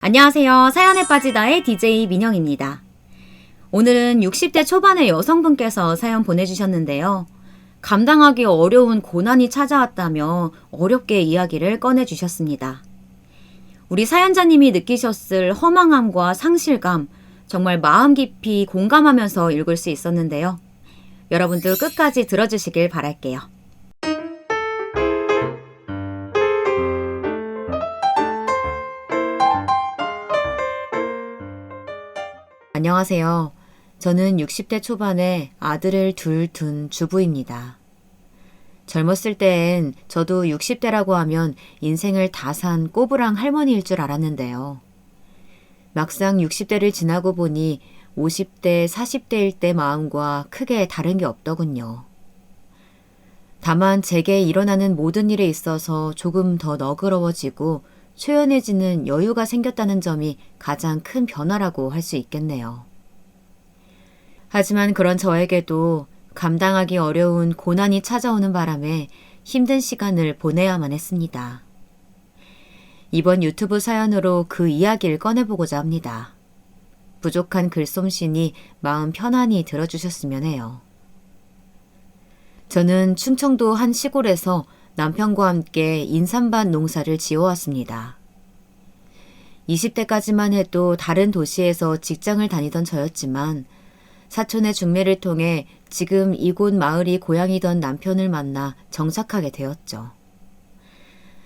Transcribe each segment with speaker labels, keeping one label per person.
Speaker 1: 안녕하세요. 사연에 빠지다의 DJ 민영입니다. 오늘은 60대 초반의 여성분께서 사연 보내주셨는데요. 감당하기 어려운 고난이 찾아왔다며 어렵게 이야기를 꺼내주셨습니다. 우리 사연자님이 느끼셨을 허망함과 상실감, 정말 마음 깊이 공감하면서 읽을 수 있었는데요. 여러분도 끝까지 들어주시길 바랄게요. 안녕하세요. 저는 60대 초반에 아들을 둘 둔 주부입니다. 젊었을 때엔 저도 60대라고 하면 인생을 다 산 꼬부랑 할머니일 줄 알았는데요. 막상 60대를 지나고 보니 50대, 40대일 때 마음과 크게 다른 게 없더군요. 다만 제게 일어나는 모든 일에 있어서 조금 더 너그러워지고 초연해지는 여유가 생겼다는 점이 가장 큰 변화라고 할 수 있겠네요. 하지만 그런 저에게도 감당하기 어려운 고난이 찾아오는 바람에 힘든 시간을 보내야만 했습니다. 이번 유튜브 사연으로 그 이야기를 꺼내보고자 합니다. 부족한 글솜씨니 마음 편안히 들어주셨으면 해요. 저는 충청도 한 시골에서 남편과 함께 인삼밭 농사를 지어왔습니다. 20대까지만 해도 다른 도시에서 직장을 다니던 저였지만 사촌의 중매를 통해 지금 이곳 마을이 고향이던 남편을 만나 정착하게 되었죠.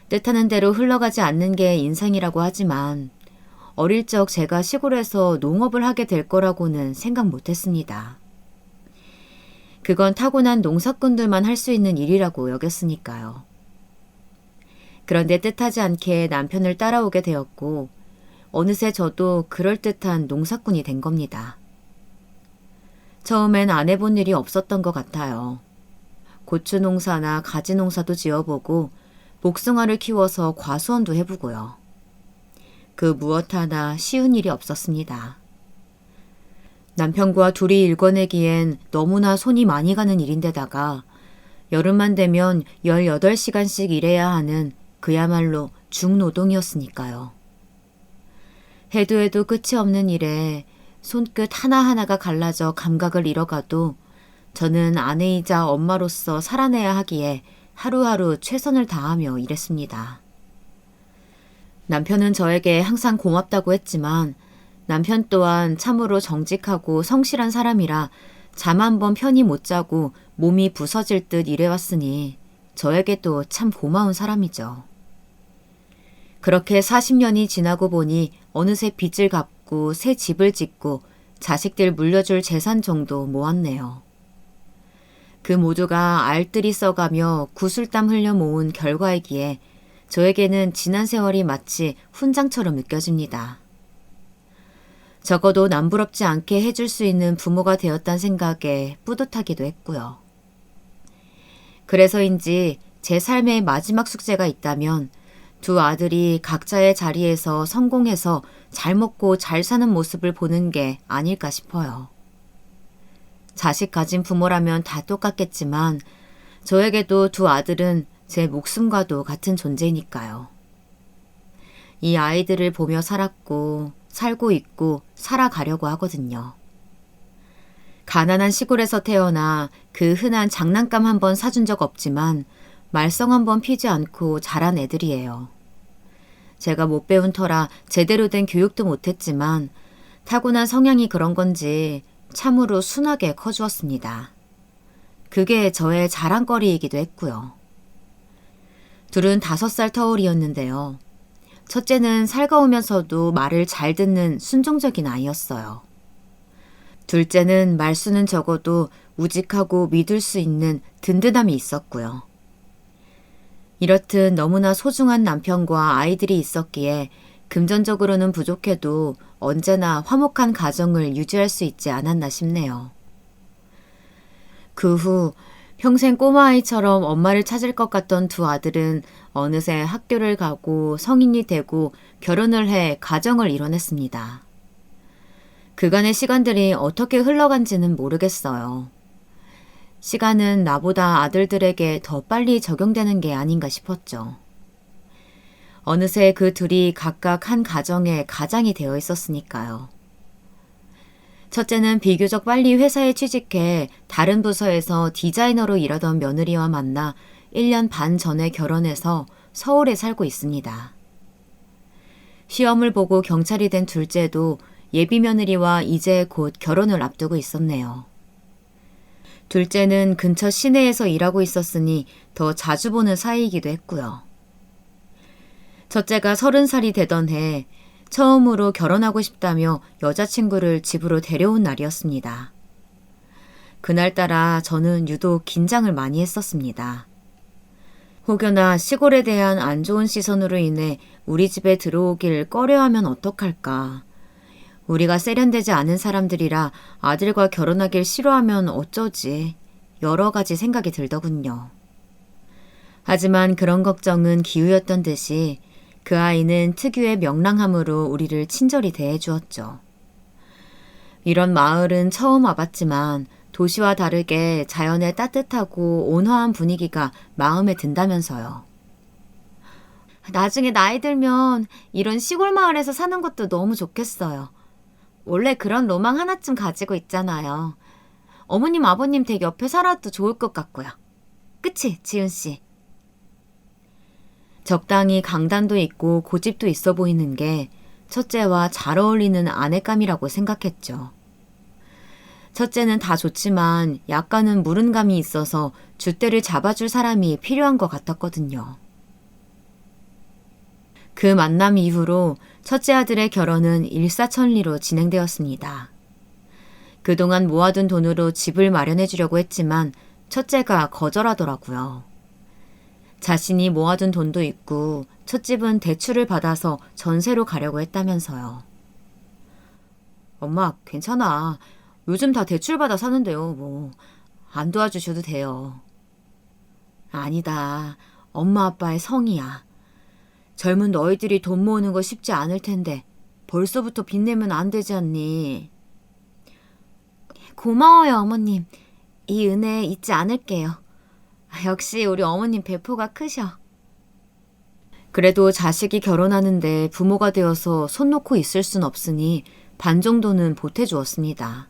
Speaker 1: 뜻하는 대로 흘러가지 않는 게 인생이라고 하지만 어릴 적 제가 시골에서 농업을 하게 될 거라고는 생각 못했습니다. 그건 타고난 농사꾼들만 할 수 있는 일이라고 여겼으니까요. 그런데 뜻하지 않게 남편을 따라오게 되었고 어느새 저도 그럴듯한 농사꾼이 된 겁니다. 처음엔 안 해본 일이 없었던 것 같아요. 고추 농사나 가지 농사도 지어보고 복숭아를 키워서 과수원도 해보고요. 그 무엇 하나 쉬운 일이 없었습니다. 남편과 둘이 일궈내기엔 너무나 손이 많이 가는 일인데다가 여름만 되면 18시간씩 일해야 하는 그야말로 중노동이었으니까요. 해도 해도 끝이 없는 일에 손끝 하나하나가 갈라져 감각을 잃어가도 저는 아내이자 엄마로서 살아내야 하기에 하루하루 최선을 다하며 일했습니다. 남편은 저에게 항상 고맙다고 했지만 남편 또한 참으로 정직하고 성실한 사람이라 잠 한 번 편히 못 자고 몸이 부서질 듯 일해왔으니 저에게도 참 고마운 사람이죠. 그렇게 40년이 지나고 보니 어느새 빚을 갚고 새 집을 짓고 자식들 물려줄 재산 정도 모았네요. 그 모두가 알뜰히 써가며 구슬땀 흘려 모은 결과이기에 저에게는 지난 세월이 마치 훈장처럼 느껴집니다. 적어도 남부럽지 않게 해줄 수 있는 부모가 되었다는 생각에 뿌듯하기도 했고요. 그래서인지 제 삶의 마지막 숙제가 있다면 두 아들이 각자의 자리에서 성공해서 잘 먹고 잘 사는 모습을 보는 게 아닐까 싶어요. 자식 가진 부모라면 다 똑같겠지만 저에게도 두 아들은 제 목숨과도 같은 존재니까요. 이 아이들을 보며 살았고 살고 있고 살아가려고 하거든요. 가난한 시골에서 태어나 그 흔한 장난감 한 번 사준 적 없지만 말썽 한 번 피지 않고 자란 애들이에요. 제가 못 배운 터라 제대로 된 교육도 못했지만 타고난 성향이 그런 건지 참으로 순하게 커주었습니다. 그게 저의 자랑거리이기도 했고요. 둘은 5살 터울이었는데요. 첫째는 살가우면서도 말을 잘 듣는 순종적인 아이였어요. 둘째는 말수는 적어도 우직하고 믿을 수 있는 든든함이 있었고요. 이렇듯 너무나 소중한 남편과 아이들이 있었기에 금전적으로는 부족해도 언제나 화목한 가정을 유지할 수 있지 않았나 싶네요. 그 후 평생 꼬마아이처럼 엄마를 찾을 것 같던 두 아들은 어느새 학교를 가고 성인이 되고 결혼을 해 가정을 이뤄냈습니다. 그간의 시간들이 어떻게 흘러간지는 모르겠어요. 시간은 나보다 아들들에게 더 빨리 적용되는 게 아닌가 싶었죠. 어느새 그 둘이 각각 한 가정의 가장이 되어 있었으니까요. 첫째는 비교적 빨리 회사에 취직해 다른 부서에서 디자이너로 일하던 며느리와 만나 1년 반 전에 결혼해서 서울에 살고 있습니다. 시험을 보고 경찰이 된 둘째도 예비 며느리와 이제 곧 결혼을 앞두고 있었네요. 둘째는 근처 시내에서 일하고 있었으니 더 자주 보는 사이이기도 했고요. 첫째가 30살이 되던 해 처음으로 결혼하고 싶다며 여자친구를 집으로 데려온 날이었습니다. 그날따라 저는 유독 긴장을 많이 했었습니다. 혹여나 시골에 대한 안 좋은 시선으로 인해 우리 집에 들어오길 꺼려하면 어떡할까. 우리가 세련되지 않은 사람들이라 아들과 결혼하길 싫어하면 어쩌지. 여러 가지 생각이 들더군요. 하지만 그런 걱정은 기우였던 듯이 그 아이는 특유의 명랑함으로 우리를 친절히 대해주었죠. 이런 마을은 처음 와봤지만 도시와 다르게 자연의 따뜻하고 온화한 분위기가 마음에 든다면서요. 나중에 나이 들면 이런 시골 마을에서 사는 것도 너무 좋겠어요. 원래 그런 로망 하나쯤 가지고 있잖아요. 어머님, 아버님 댁 옆에 살아도 좋을 것 같고요. 그치, 지은 씨? 적당히 강단도 있고 고집도 있어 보이는 게 첫째와 잘 어울리는 아내감이라고 생각했죠. 첫째는 다 좋지만 약간은 무른감이 있어서 줏대를 잡아줄 사람이 필요한 것 같았거든요. 그 만남 이후로 첫째 아들의 결혼은 일사천리로 진행되었습니다. 그동안 모아둔 돈으로 집을 마련해 주려고 했지만 첫째가 거절하더라고요. 자신이 모아둔 돈도 있고 첫 집은 대출을 받아서 전세로 가려고 했다면서요. 엄마, 괜찮아. 요즘 다 대출받아 사는데요, 뭐. 안 도와주셔도 돼요. 아니다. 엄마 아빠의 성이야. 젊은 너희들이 돈 모으는 거 쉽지 않을 텐데 벌써부터 빚내면 안 되지 않니? 고마워요, 어머님. 이 은혜 잊지 않을게요. 역시 우리 어머님 배포가 크셔. 그래도 자식이 결혼하는데 부모가 되어서 손 놓고 있을 순 없으니 반 정도는 보태주었습니다.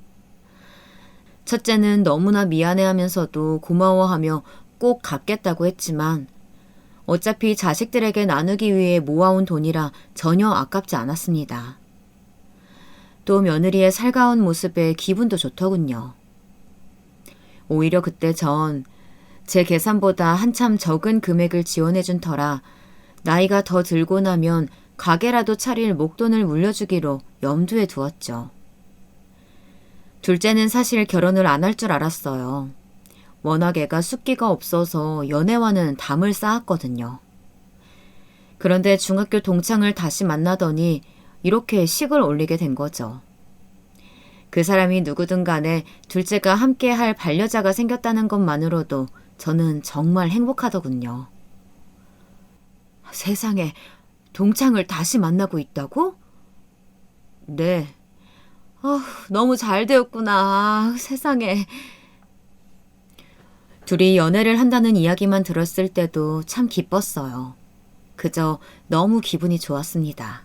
Speaker 1: 첫째는 너무나 미안해하면서도 고마워하며 꼭 갚겠다고 했지만 어차피 자식들에게 나누기 위해 모아온 돈이라 전혀 아깝지 않았습니다. 또 며느리의 살가운 모습에 기분도 좋더군요. 오히려 그때 전 제 계산보다 한참 적은 금액을 지원해준 터라 나이가 더 들고 나면 가게라도 차릴 목돈을 물려주기로 염두에 두었죠. 둘째는 사실 결혼을 안 할 줄 알았어요. 워낙 애가 숫기가 없어서 연애와는 담을 쌓았거든요. 그런데 중학교 동창을 다시 만나더니 이렇게 식을 올리게 된 거죠. 그 사람이 누구든 간에 둘째가 함께 할 반려자가 생겼다는 것만으로도 저는 정말 행복하더군요. 세상에, 동창을 다시 만나고 있다고? 네. 너무 잘 되었구나. 세상에. 둘이 연애를 한다는 이야기만 들었을 때도 참 기뻤어요. 그저 너무 기분이 좋았습니다.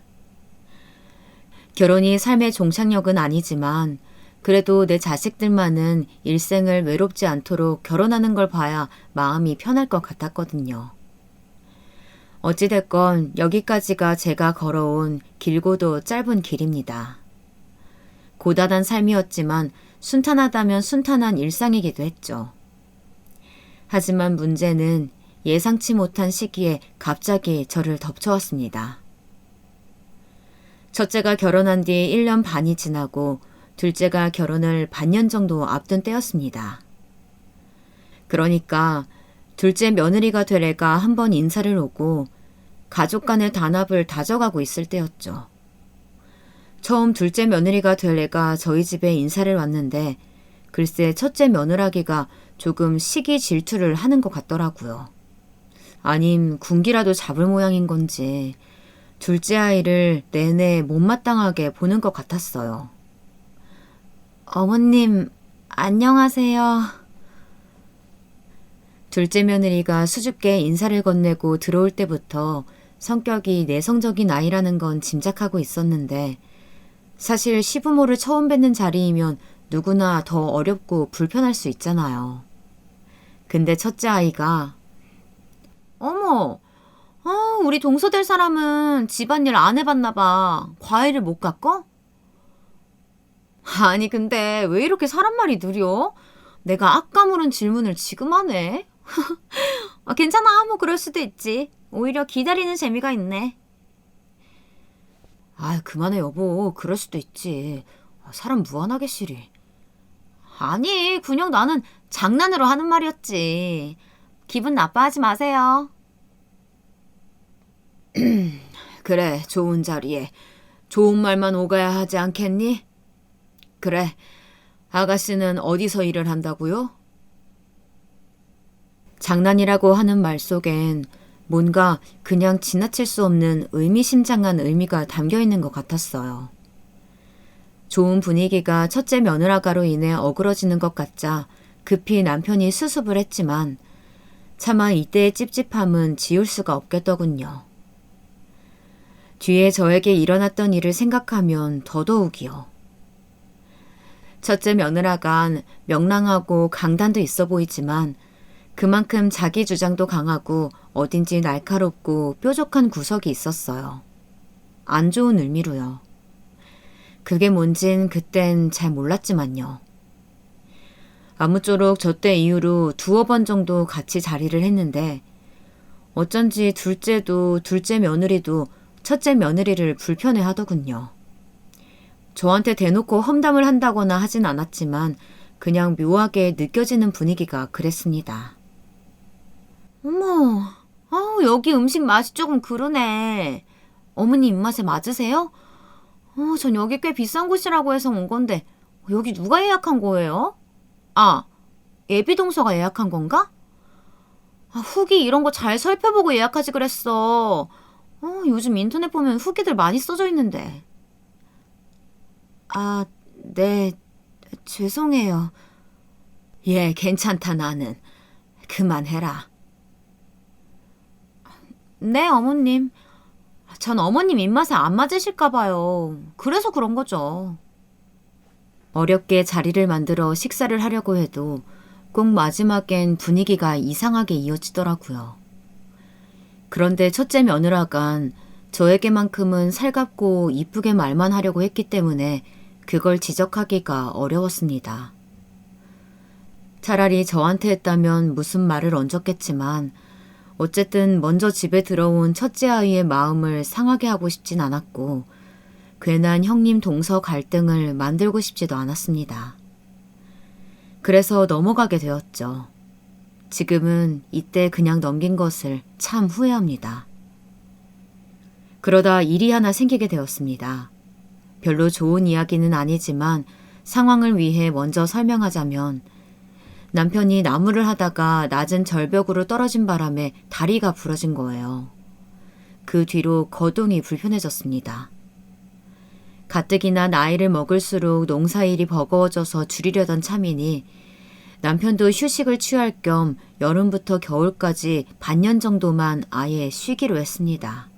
Speaker 1: 결혼이 삶의 종착역은 아니지만 그래도 내 자식들만은 일생을 외롭지 않도록 결혼하는 걸 봐야 마음이 편할 것 같았거든요. 어찌됐건 여기까지가 제가 걸어온 길고도 짧은 길입니다. 고단한 삶이었지만 순탄하다면 순탄한 일상이기도 했죠. 하지만 문제는 예상치 못한 시기에 갑자기 저를 덮쳐왔습니다. 첫째가 결혼한 뒤 1년 반이 지나고 둘째가 결혼을 반년 정도 앞둔 때였습니다. 그러니까 둘째 며느리가 될 애가 한번 인사를 오고 가족 간의 단합을 다져가고 있을 때였죠. 처음 둘째 며느리가 될 애가 저희 집에 인사를 왔는데 글쎄 첫째 며느라기가 조금 시기 질투를 하는 것 같더라고요. 아님 군기라도 잡을 모양인 건지 둘째 아이를 내내 못마땅하게 보는 것 같았어요. 어머님, 안녕하세요. 둘째 며느리가 수줍게 인사를 건네고 들어올 때부터 성격이 내성적인 아이라는 건 짐작하고 있었는데 사실 시부모를 처음 뵙는 자리이면 누구나 더 어렵고 불편할 수 있잖아요. 근데 첫째 아이가 어머, 우리 동서될 사람은 집안일 안 해봤나 봐. 과일을 못 깎어? 아니 근데 왜 이렇게 사람 말이 느려? 내가 아까 물은 질문을 지금 하네. 괜찮아. 뭐 그럴 수도 있지. 오히려 기다리는 재미가 있네. 그만해 여보. 그럴 수도 있지. 사람 무한하게 싫이. 아니 그냥 나는 장난으로 하는 말이었지. 기분 나빠하지 마세요. 그래, 좋은 자리에 좋은 말만 오가야 하지 않겠니? 그래, 아가씨는 어디서 일을 한다고요? 장난이라고 하는 말 속엔 뭔가 그냥 지나칠 수 없는 의미심장한 의미가 담겨 있는 것 같았어요. 좋은 분위기가 첫째 며느라가로 인해 어그러지는 것 같자 급히 남편이 수습을 했지만 차마 이때의 찝찝함은 지울 수가 없겠더군요. 뒤에 저에게 일어났던 일을 생각하면 더더욱이요. 첫째 며느라간 명랑하고 강단도 있어 보이지만 그만큼 자기 주장도 강하고 어딘지 날카롭고 뾰족한 구석이 있었어요. 안 좋은 의미로요. 그게 뭔진 그땐 잘 몰랐지만요. 아무쪼록 저 때 이후로 두어 번 정도 같이 자리를 했는데 어쩐지 둘째도 둘째 며느리도 첫째 며느리를 불편해 하더군요. 저한테 대놓고 험담을 한다거나 하진 않았지만 그냥 묘하게 느껴지는 분위기가 그랬습니다. 어머, 여기 음식 맛이 조금 그러네. 어머니 입맛에 맞으세요? 전 여기 꽤 비싼 곳이라고 해서 온 건데 여기 누가 예약한 거예요? 예비동서가 예약한 건가? 후기 이런 거 잘 살펴보고 예약하지 그랬어. 요즘 인터넷 보면 후기들 많이 써져 있는데. 네, 죄송해요. 괜찮다 나는. 그만해라. 네, 어머님. 전 어머님 입맛에 안 맞으실까 봐요. 그래서 그런 거죠. 어렵게 자리를 만들어 식사를 하려고 해도 꼭 마지막엔 분위기가 이상하게 이어지더라고요. 그런데 첫째 며느라간 저에게만큼은 살갑고 이쁘게 말만 하려고 했기 때문에 그걸 지적하기가 어려웠습니다. 차라리 저한테 했다면 무슨 말을 얹었겠지만 어쨌든 먼저 집에 들어온 첫째 아이의 마음을 상하게 하고 싶진 않았고 괜한 형님 동서 갈등을 만들고 싶지도 않았습니다. 그래서 넘어가게 되었죠. 지금은 이때 그냥 넘긴 것을 참 후회합니다. 그러다 일이 하나 생기게 되었습니다. 별로 좋은 이야기는 아니지만 상황을 위해 먼저 설명하자면 남편이 나무를 하다가 낮은 절벽으로 떨어진 바람에 다리가 부러진 거예요. 그 뒤로 거동이 불편해졌습니다. 가뜩이나 나이를 먹을수록 농사일이 버거워져서 줄이려던 참이니 남편도 휴식을 취할 겸 여름부터 겨울까지 반년 정도만 아예 쉬기로 했습니다.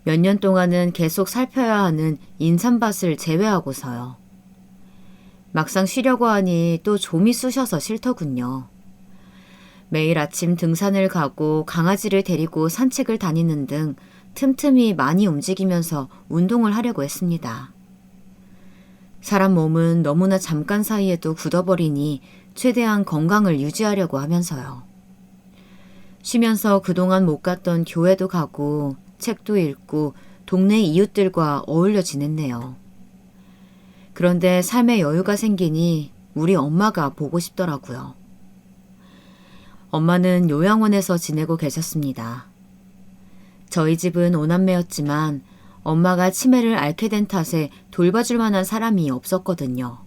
Speaker 1: 몇 년 동안은 계속 살펴야 하는 인삼밭을 제외하고서요. 막상 쉬려고 하니 또 좀이 쑤셔서 싫더군요. 매일 아침 등산을 가고 강아지를 데리고 산책을 다니는 등 틈틈이 많이 움직이면서 운동을 하려고 했습니다. 사람 몸은 너무나 잠깐 사이에도 굳어버리니 최대한 건강을 유지하려고 하면서요. 쉬면서 그동안 못 갔던 교회도 가고 책도 읽고 동네 이웃들과 어울려 지냈네요. 그런데 삶의 여유가 생기니 우리 엄마가 보고 싶더라고요. 엄마는 요양원에서 지내고 계셨습니다. 저희 집은 5남매였지만 엄마가 치매를 앓게 된 탓에 돌봐줄 만한 사람이 없었거든요.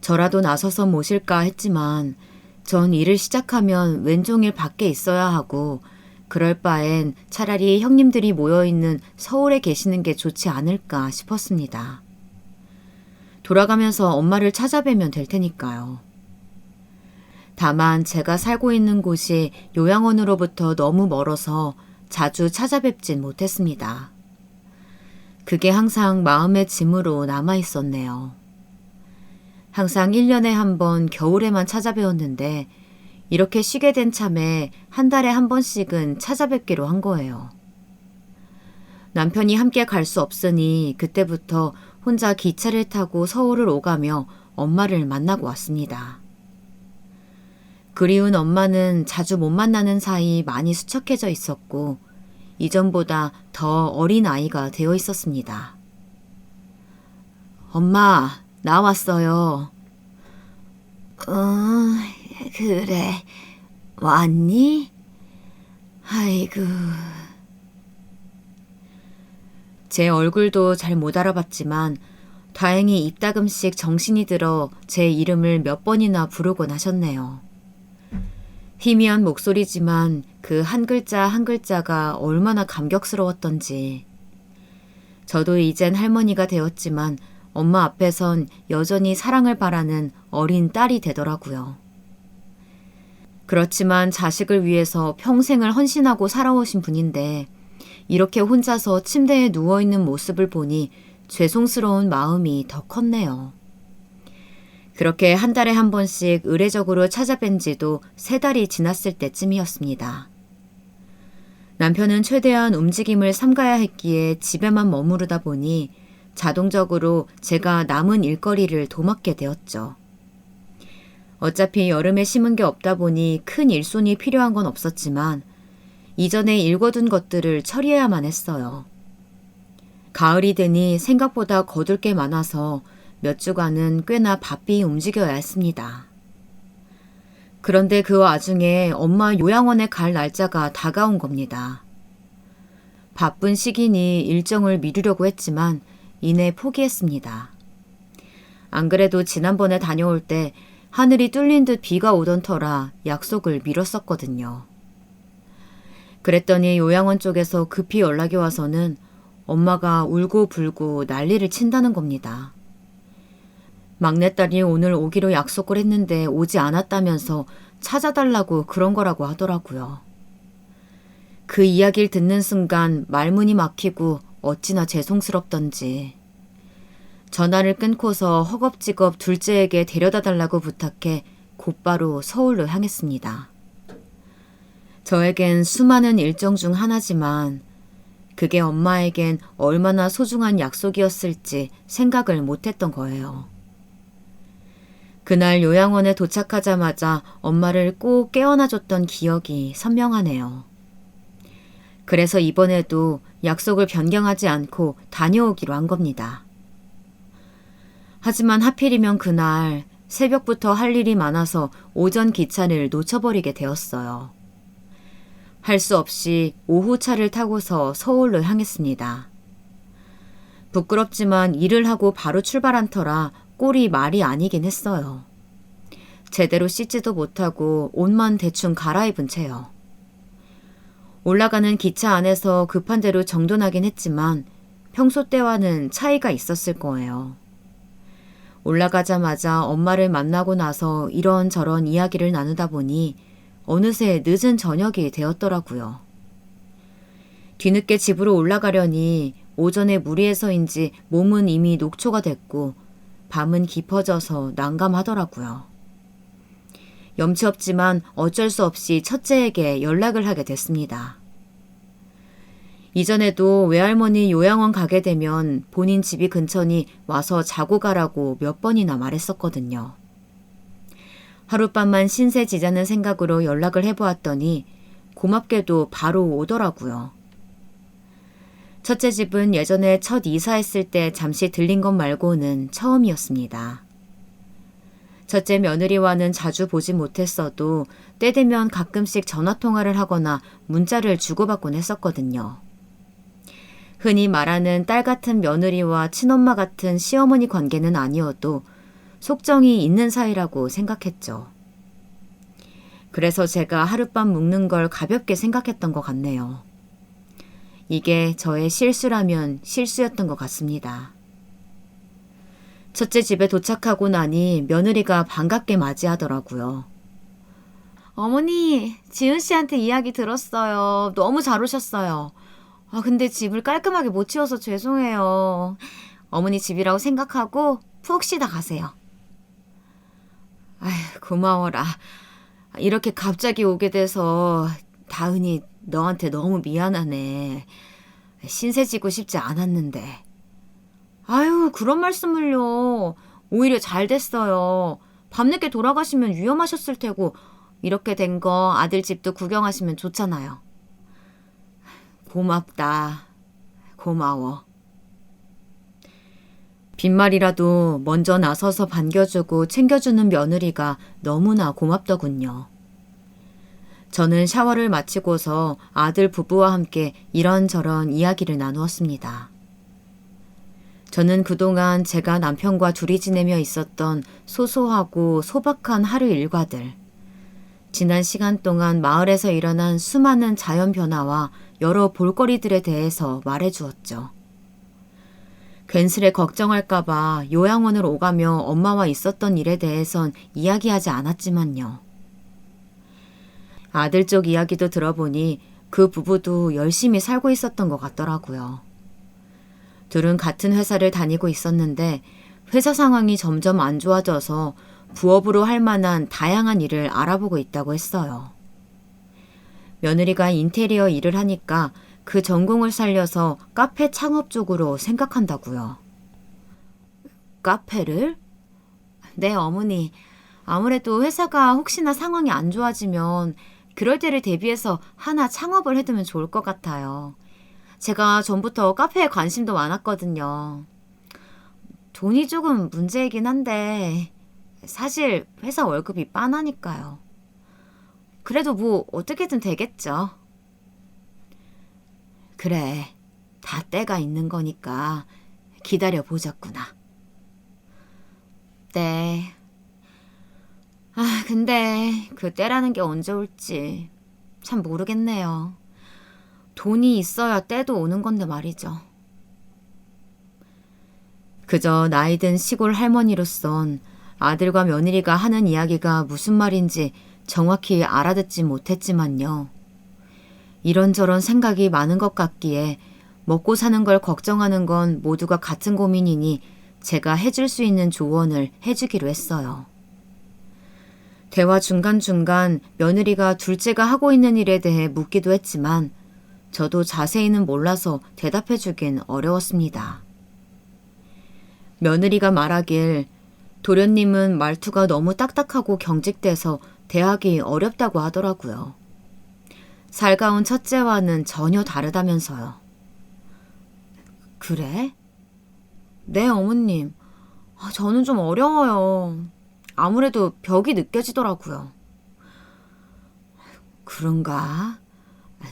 Speaker 1: 저라도 나서서 모실까 했지만 전 일을 시작하면 왼종일 밖에 있어야 하고 그럴 바엔 차라리 형님들이 모여있는 서울에 계시는 게 좋지 않을까 싶었습니다. 돌아가면서 엄마를 찾아뵈면 될 테니까요. 다만 제가 살고 있는 곳이 요양원으로부터 너무 멀어서 자주 찾아뵙진 못했습니다. 그게 항상 마음의 짐으로 남아 있었네요. 항상 1년에 한 번 겨울에만 찾아뵈었는데 이렇게 쉬게 된 참에 한 달에 한 번씩은 찾아뵙기로 한 거예요. 남편이 함께 갈 수 없으니 그때부터 혼자 기차를 타고 서울을 오가며 엄마를 만나고 왔습니다. 그리운 엄마는 자주 못 만나는 사이 많이 수척해져 있었고 이전보다 더 어린 아이가 되어 있었습니다. 엄마, 나왔어요. 그래. 왔니? 아이고. 제 얼굴도 잘 못 알아봤지만 다행히 입다금씩 정신이 들어 제 이름을 몇 번이나 부르곤 하셨네요. 희미한 목소리지만 그 한 글자 한 글자가 얼마나 감격스러웠던지. 저도 이젠 할머니가 되었지만 엄마 앞에선 여전히 사랑을 바라는 어린 딸이 되더라고요. 그렇지만 자식을 위해서 평생을 헌신하고 살아오신 분인데 이렇게 혼자서 침대에 누워있는 모습을 보니 죄송스러운 마음이 더 컸네요. 그렇게 한 달에 한 번씩 의례적으로 찾아뵌 지도 3달이 지났을 때쯤이었습니다. 남편은 최대한 움직임을 삼가야 했기에 집에만 머무르다 보니 자동적으로 제가 남은 일거리를 도맡게 되었죠. 어차피 여름에 심은 게 없다 보니 큰 일손이 필요한 건 없었지만 이전에 읽어둔 것들을 처리해야만 했어요. 가을이 되니 생각보다 거둘 게 많아서 몇 주간은 꽤나 바삐 움직여야 했습니다. 그런데 그 와중에 엄마 요양원에 갈 날짜가 다가온 겁니다. 바쁜 시기니 일정을 미루려고 했지만 이내 포기했습니다. 안 그래도 지난번에 다녀올 때 하늘이 뚫린 듯 비가 오던 터라 약속을 미뤘었거든요. 그랬더니 요양원 쪽에서 급히 연락이 와서는 엄마가 울고 불고 난리를 친다는 겁니다. 막내딸이 오늘 오기로 약속을 했는데 오지 않았다면서 찾아달라고 그런 거라고 하더라고요. 그 이야기를 듣는 순간 말문이 막히고 어찌나 죄송스럽던지. 전화를 끊고서 허겁지겁 둘째에게 데려다 달라고 부탁해 곧바로 서울로 향했습니다. 저에겐 수많은 일정 중 하나지만 그게 엄마에겐 얼마나 소중한 약속이었을지 생각을 못했던 거예요. 그날 요양원에 도착하자마자 엄마를 꼭 깨어나줬던 기억이 선명하네요. 그래서 이번에도 약속을 변경하지 않고 다녀오기로 한 겁니다. 하지만 하필이면 그날 새벽부터 할 일이 많아서 오전 기차를 놓쳐버리게 되었어요. 할 수 없이 오후 차를 타고서 서울로 향했습니다. 부끄럽지만 일을 하고 바로 출발한 터라 꼴이 말이 아니긴 했어요. 제대로 씻지도 못하고 옷만 대충 갈아입은 채요. 올라가는 기차 안에서 급한 대로 정돈하긴 했지만 평소 때와는 차이가 있었을 거예요. 올라가자마자 엄마를 만나고 나서 이런저런 이야기를 나누다 보니 어느새 늦은 저녁이 되었더라고요. 뒤늦게 집으로 올라가려니 오전에 무리해서인지 몸은 이미 녹초가 됐고 밤은 깊어져서 난감하더라고요. 염치 없지만 어쩔 수 없이 첫째에게 연락을 하게 됐습니다. 이전에도 외할머니 요양원 가게 되면 본인 집이 근처니 와서 자고 가라고 몇 번이나 말했었거든요. 하룻밤만 신세 지자는 생각으로 연락을 해보았더니 고맙게도 바로 오더라고요. 첫째 집은 예전에 첫 이사했을 때 잠시 들린 것 말고는 처음이었습니다. 첫째 며느리와는 자주 보지 못했어도 때 되면 가끔씩 전화통화를 하거나 문자를 주고받곤 했었거든요. 흔히 말하는 딸 같은 며느리와 친엄마 같은 시어머니 관계는 아니어도 속정이 있는 사이라고 생각했죠. 그래서 제가 하룻밤 묵는 걸 가볍게 생각했던 것 같네요. 이게 저의 실수라면 실수였던 것 같습니다. 첫째 집에 도착하고 나니 며느리가 반갑게 맞이하더라고요. 어머니, 지은 씨한테 이야기 들었어요. 너무 잘 오셨어요. 근데 집을 깔끔하게 못 치워서 죄송해요. 어머니 집이라고 생각하고 푹 쉬다 가세요. 아휴, 고마워라. 이렇게 갑자기 오게 돼서 다은이 너한테 너무 미안하네. 신세 지고 싶지 않았는데. 아유, 그런 말씀을요. 오히려 잘 됐어요. 밤늦게 돌아가시면 위험하셨을 테고 이렇게 된 거 아들 집도 구경하시면 좋잖아요. 고맙다. 고마워. 빈말이라도 먼저 나서서 반겨주고 챙겨주는 며느리가 너무나 고맙더군요. 저는 샤워를 마치고서 아들 부부와 함께 이런저런 이야기를 나누었습니다. 저는 그동안 제가 남편과 둘이 지내며 있었던 소소하고 소박한 하루 일과들, 지난 시간 동안 마을에서 일어난 수많은 자연 변화와 여러 볼거리들에 대해서 말해주었죠. 괜스레 걱정할까봐 요양원을 오가며 엄마와 있었던 일에 대해선 이야기하지 않았지만요. 아들 쪽 이야기도 들어보니 그 부부도 열심히 살고 있었던 것 같더라고요. 둘은 같은 회사를 다니고 있었는데 회사 상황이 점점 안 좋아져서 부업으로 할 만한 다양한 일을 알아보고 있다고 했어요. 며느리가 인테리어 일을 하니까 그 전공을 살려서 카페 창업 쪽으로 생각한다고요. 카페를? 네, 어머니. 아무래도 회사가 혹시나 상황이 안 좋아지면 그럴 때를 대비해서 하나 창업을 해두면 좋을 것 같아요. 제가 전부터 카페에 관심도 많았거든요. 돈이 조금 문제이긴 한데 사실 회사 월급이 빤하니까요. 그래도 뭐 어떻게든 되겠죠. 그래, 다 때가 있는 거니까 기다려보자꾸나. 네. 근데 그 때라는 게 언제 올지 참 모르겠네요. 돈이 있어야 때도 오는 건데 말이죠. 그저 나이든 시골 할머니로선 아들과 며느리가 하는 이야기가 무슨 말인지 정확히 알아듣지 못했지만요. 이런저런 생각이 많은 것 같기에 먹고 사는 걸 걱정하는 건 모두가 같은 고민이니 제가 해줄 수 있는 조언을 해주기로 했어요. 대화 중간중간 며느리가 둘째가 하고 있는 일에 대해 묻기도 했지만 저도 자세히는 몰라서 대답해주긴 어려웠습니다. 며느리가 말하길 도련님은 말투가 너무 딱딱하고 경직돼서 대하기 어렵다고 하더라고요. 살가운 첫째와는 전혀 다르다면서요. 그래? 네, 어머님. 저는 좀 어려워요. 아무래도 벽이 느껴지더라고요. 그런가?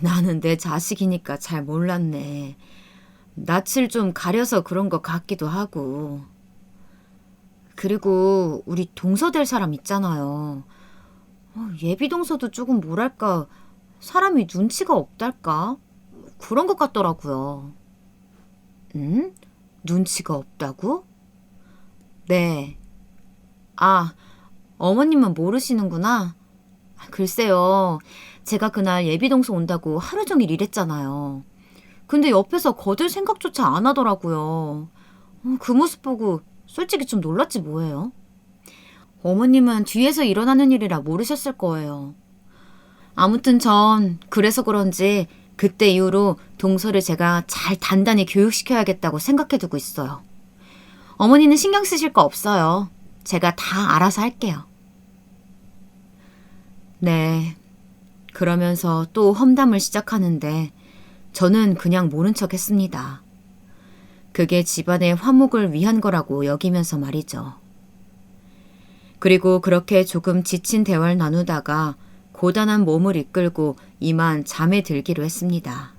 Speaker 1: 나는 내 자식이니까 잘 몰랐네. 낯을 좀 가려서 그런 것 같기도 하고. 그리고 우리 동서 될 사람 있잖아요. 예비 동서도 조금 뭐랄까 사람이 눈치가 없달까? 그런 것 같더라고요. 응? 눈치가 없다고? 네. 어머님은 모르시는구나. 글쎄요. 제가 그날 예비동서 온다고 하루 종일 일했잖아요. 근데 옆에서 거들 생각조차 안 하더라고요. 그 모습 보고 솔직히 좀 놀랐지 뭐예요. 어머님은 뒤에서 일어나는 일이라 모르셨을 거예요. 아무튼 전 그래서 그런지 그때 이후로 동서를 제가 잘 단단히 교육시켜야겠다고 생각해두고 있어요. 어머니는 신경 쓰실 거 없어요. 제가 다 알아서 할게요. 네. 그러면서 또 험담을 시작하는데 저는 그냥 모른 척 했습니다. 그게 집안의 화목을 위한 거라고 여기면서 말이죠. 그리고 그렇게 조금 지친 대화를 나누다가 고단한 몸을 이끌고 이만 잠에 들기로 했습니다.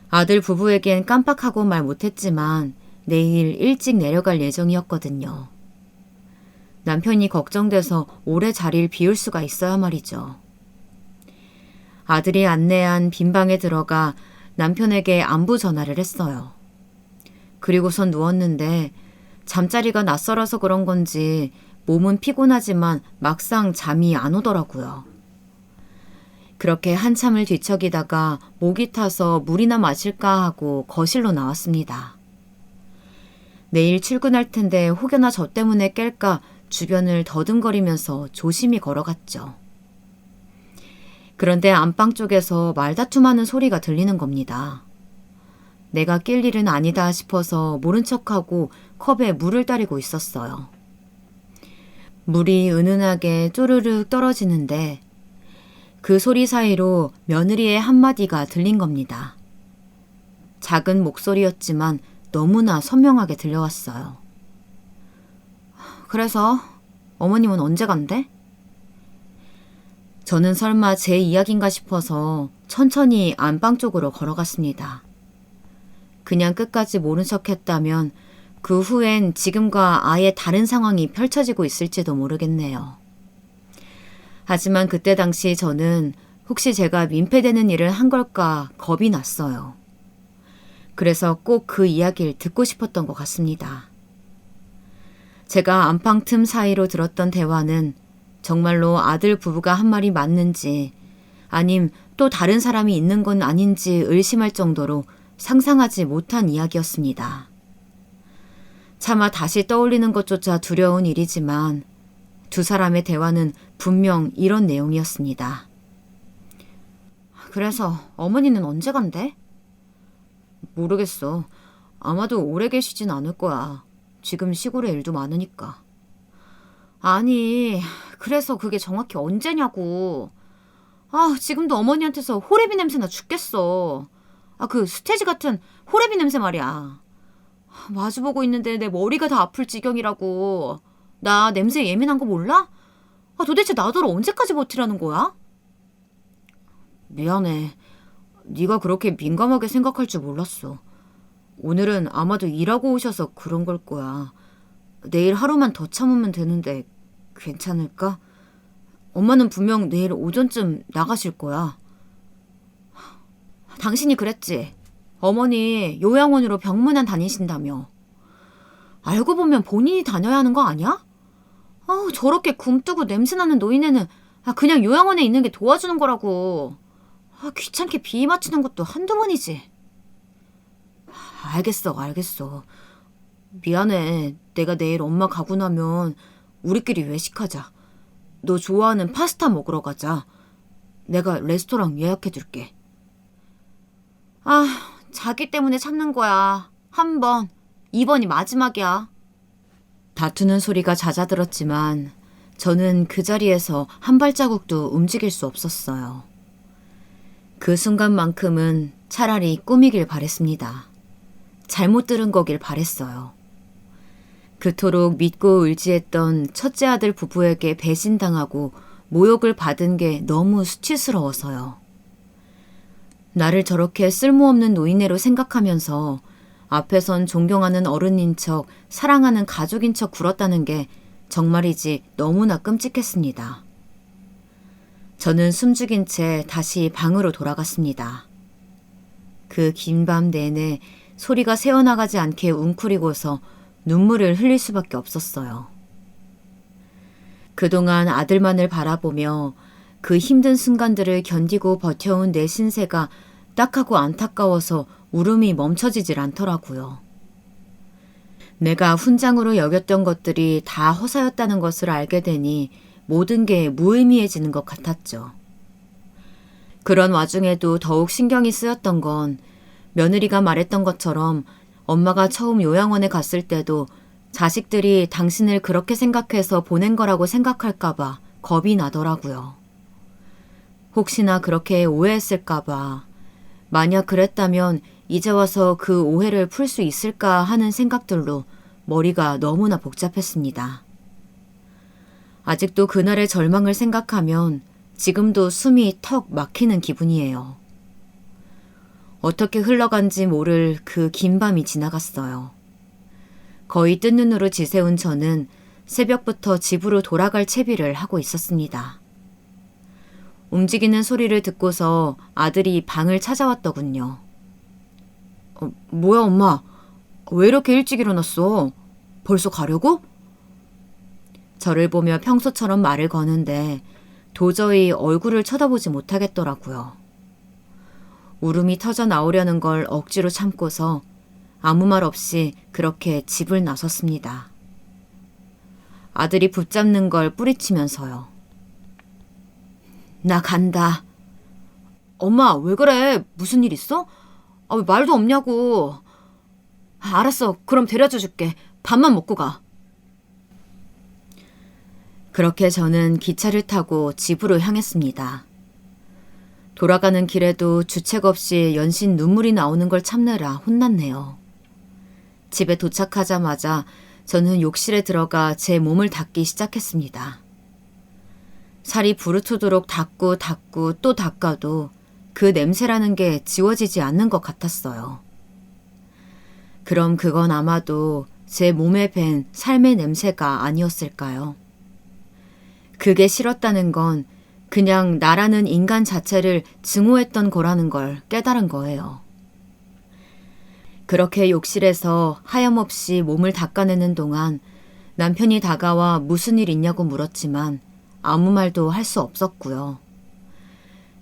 Speaker 1: 아들 부부에겐 깜빡하고 말 못했지만 내일 일찍 내려갈 예정이었거든요. 남편이 걱정돼서 오래 자리를 비울 수가 있어야 말이죠. 아들이 안내한 빈 방에 들어가 남편에게 안부 전화를 했어요. 그리고선 누웠는데 잠자리가 낯설어서 그런 건지 몸은 피곤하지만 막상 잠이 안 오더라고요. 그렇게 한참을 뒤척이다가 목이 타서 물이나 마실까 하고 거실로 나왔습니다. 내일 출근할 텐데 혹여나 저 때문에 깰까 주변을 더듬거리면서 조심히 걸어갔죠. 그런데 안방 쪽에서 말다툼하는 소리가 들리는 겁니다. 내가 낄 일은 아니다 싶어서 모른 척하고 컵에 물을 따르고 있었어요. 물이 은은하게 쪼르륵 떨어지는데 그 소리 사이로 며느리의 한마디가 들린 겁니다. 작은 목소리였지만 너무나 선명하게 들려왔어요. 그래서 어머님은 언제 간대? 저는 설마 제 이야기인가 싶어서 천천히 안방 쪽으로 걸어갔습니다. 그냥 끝까지 모른 척 했다면 그 후엔 지금과 아예 다른 상황이 펼쳐지고 있을지도 모르겠네요. 하지만 그때 당시 저는 혹시 제가 민폐되는 일을 한 걸까 겁이 났어요. 그래서 꼭 그 이야기를 듣고 싶었던 것 같습니다. 제가 안방 틈 사이로 들었던 대화는 정말로 아들 부부가 한 말이 맞는지 아님 또 다른 사람이 있는 건 아닌지 의심할 정도로 상상하지 못한 이야기였습니다. 차마 다시 떠올리는 것조차 두려운 일이지만 두 사람의 대화는 분명 이런 내용이었습니다. 그래서 어머니는 언제 간대? 모르겠어. 아마도 오래 계시진 않을 거야. 지금 시골에 일도 많으니까. 아니, 그래서 그게 정확히 언제냐고. 지금도 어머니한테서 호레비 냄새나 죽겠어. 그 스테지 같은 호레비 냄새 말이야. 마주보고 있는데 내 머리가 다 아플 지경이라고. 나 냄새 예민한 거 몰라? 도대체 나더러 언제까지 버티라는 거야? 미안해. 네가 그렇게 민감하게 생각할 줄 몰랐어. 오늘은 아마도 일하고 오셔서 그런 걸 거야. 내일 하루만 더 참으면 되는데 괜찮을까? 엄마는 분명 내일 오전쯤 나가실 거야. 당신이 그랬지. 어머니 요양원으로 병문안 다니신다며. 알고 보면 본인이 다녀야 하는 거 아니야? 저렇게 굼뜨고 냄새나는 노인네는 그냥 요양원에 있는 게 도와주는 거라고. 귀찮게 비위 맞추는 것도 한두 번이지. 알겠어. 미안해. 내가 내일 엄마 가고 나면 우리끼리 외식하자. 너 좋아하는 파스타 먹으러 가자. 내가 레스토랑 예약해둘게. 자기 때문에 참는 거야. 한 번, 2번이 마지막이야. 다투는 소리가 잦아들었지만 저는 그 자리에서 한 발자국도 움직일 수 없었어요. 그 순간만큼은 차라리 꿈이길 바랬습니다. 잘못 들은 거길 바랬어요. 그토록 믿고 의지했던 첫째 아들 부부에게 배신당하고 모욕을 받은 게 너무 수치스러워서요. 나를 저렇게 쓸모없는 노인네로 생각하면서 앞에선 존경하는 어른인 척, 사랑하는 가족인 척 굴었다는 게 정말이지 너무나 끔찍했습니다. 저는 숨죽인 채 다시 방으로 돌아갔습니다. 그 긴 밤 내내 소리가 새어나가지 않게 웅크리고서 눈물을 흘릴 수밖에 없었어요. 그동안 아들만을 바라보며 그 힘든 순간들을 견디고 버텨온 내 신세가 딱하고 안타까워서 울음이 멈춰지질 않더라고요. 내가 훈장으로 여겼던 것들이 다 허사였다는 것을 알게 되니 모든 게 무의미해지는 것 같았죠. 그런 와중에도 더욱 신경이 쓰였던 건 며느리가 말했던 것처럼 엄마가 처음 요양원에 갔을 때도 자식들이 당신을 그렇게 생각해서 보낸 거라고 생각할까봐 겁이 나더라고요. 혹시나 그렇게 오해했을까봐, 만약 그랬다면 이제 와서 그 오해를 풀 수 있을까 하는 생각들로 머리가 너무나 복잡했습니다. 아직도 그날의 절망을 생각하면 지금도 숨이 턱 막히는 기분이에요. 어떻게 흘러간지 모를 그 긴 밤이 지나갔어요. 거의 뜬 눈으로 지새운 저는 새벽부터 집으로 돌아갈 채비를 하고 있었습니다. 움직이는 소리를 듣고서 아들이 방을 찾아왔더군요. 뭐야 엄마? 왜 이렇게 일찍 일어났어? 벌써 가려고? 저를 보며 평소처럼 말을 거는데 도저히 얼굴을 쳐다보지 못하겠더라고요. 울음이 터져 나오려는 걸 억지로 참고서 아무 말 없이 그렇게 집을 나섰습니다. 아들이 붙잡는 걸 뿌리치면서요. 나 간다. 엄마, 왜 그래? 무슨 일 있어? 왜 말도 없냐고. 알았어. 그럼 데려다 줄게. 밥만 먹고 가. 그렇게 저는 기차를 타고 집으로 향했습니다. 돌아가는 길에도 주책 없이 연신 눈물이 나오는 걸 참느라 혼났네요. 집에 도착하자마자 저는 욕실에 들어가 제 몸을 닦기 시작했습니다. 살이 부르트도록 닦고 또 닦아도 그 냄새라는 게 지워지지 않는 것 같았어요. 그럼 그건 아마도 제 몸에 밴 삶의 냄새가 아니었을까요? 그게 싫었다는 건 그냥 나라는 인간 자체를 증오했던 거라는 걸 깨달은 거예요. 그렇게 욕실에서 하염없이 몸을 닦아내는 동안 남편이 다가와 무슨 일 있냐고 물었지만 아무 말도 할 수 없었고요.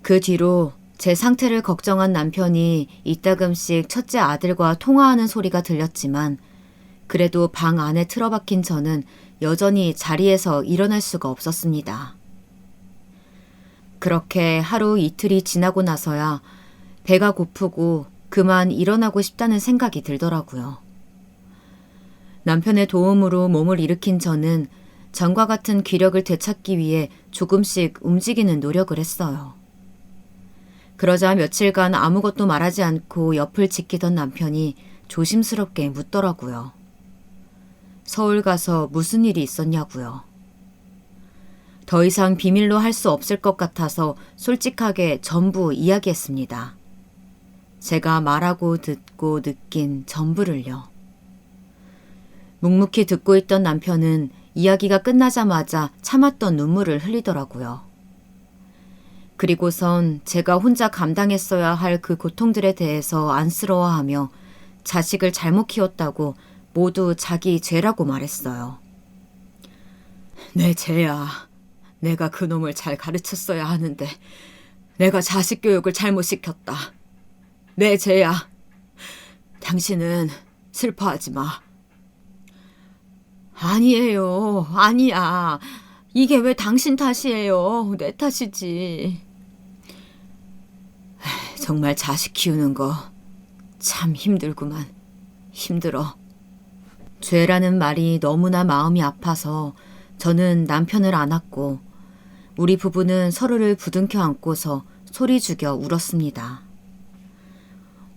Speaker 1: 그 뒤로 제 상태를 걱정한 남편이 이따금씩 첫째 아들과 통화하는 소리가 들렸지만 그래도 방 안에 틀어박힌 저는 여전히 자리에서 일어날 수가 없었습니다. 그렇게 하루 이틀이 지나고 나서야 배가 고프고 그만 일어나고 싶다는 생각이 들더라고요. 남편의 도움으로 몸을 일으킨 저는 전과 같은 기력을 되찾기 위해 조금씩 움직이는 노력을 했어요. 그러자 며칠간 아무것도 말하지 않고 옆을 지키던 남편이 조심스럽게 묻더라고요. 서울 가서 무슨 일이 있었냐고요. 더 이상 비밀로 할 수 없을 것 같아서 솔직하게 전부 이야기했습니다. 제가 말하고 듣고 느낀 전부를요. 묵묵히 듣고 있던 남편은 이야기가 끝나자마자 참았던 눈물을 흘리더라고요. 그리고선 제가 혼자 감당했어야 할 그 고통들에 대해서 안쓰러워하며 자식을 잘못 키웠다고 모두 자기 죄라고 말했어요. 내 죄야. 내가 그놈을 잘 가르쳤어야 하는데 내가 자식 교육을 잘못 시켰다. 내 죄야. 당신은 슬퍼하지 마. 아니에요. 아니야. 이게 왜 당신 탓이에요. 내 탓이지. 정말 자식 키우는 거 참 힘들구만. 힘들어. 죄라는 말이 너무나 마음이 아파서 저는 남편을 안았고 우리 부부는 서로를 부둥켜 안고서 소리 죽여 울었습니다.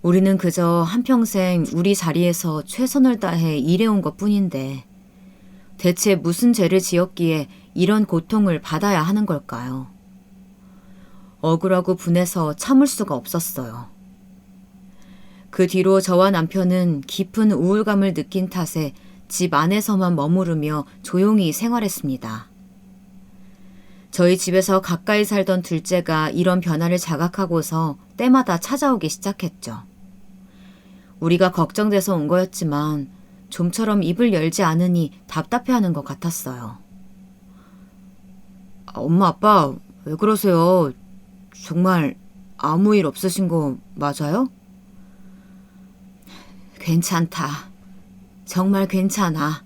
Speaker 1: 우리는 그저 한평생 우리 자리에서 최선을 다해 일해온 것뿐인데 대체 무슨 죄를 지었기에 이런 고통을 받아야 하는 걸까요? 억울하고 분해서 참을 수가 없었어요. 그 뒤로 저와 남편은 깊은 우울감을 느낀 탓에 집 안에서만 머무르며 조용히 생활했습니다. 저희 집에서 가까이 살던 둘째가 이런 변화를 자각하고서 때마다 찾아오기 시작했죠. 우리가 걱정돼서 온 거였지만 좀처럼 입을 열지 않으니 답답해하는 것 같았어요. 엄마, 아빠, 왜 그러세요? 정말 아무 일 없으신 거 맞아요? 괜찮다. 정말 괜찮아.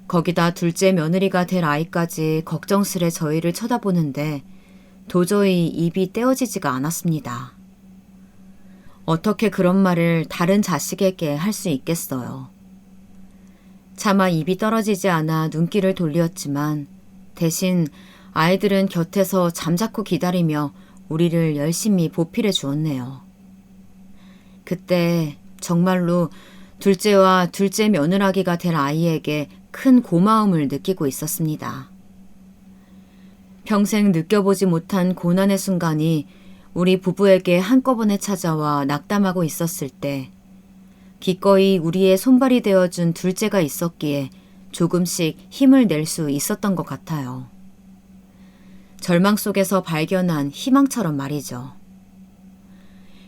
Speaker 1: 거기다 둘째 며느리가 될 아이까지 걱정스레 저희를 쳐다보는데 도저히 입이 떼어지지가 않았습니다. 어떻게 그런 말을 다른 자식에게 할 수 있겠어요. 차마 입이 떨어지지 않아 눈길을 돌렸지만 대신 아이들은 곁에서 잠자코 기다리며 우리를 열심히 보필해 주었네요. 그때 정말로 둘째와 둘째 며느라기가 될 아이에게 큰 고마움을 느끼고 있었습니다. 평생 느껴보지 못한 고난의 순간이 우리 부부에게 한꺼번에 찾아와 낙담하고 있었을 때 기꺼이 우리의 손발이 되어준 둘째가 있었기에 조금씩 힘을 낼 수 있었던 것 같아요. 절망 속에서 발견한 희망처럼 말이죠.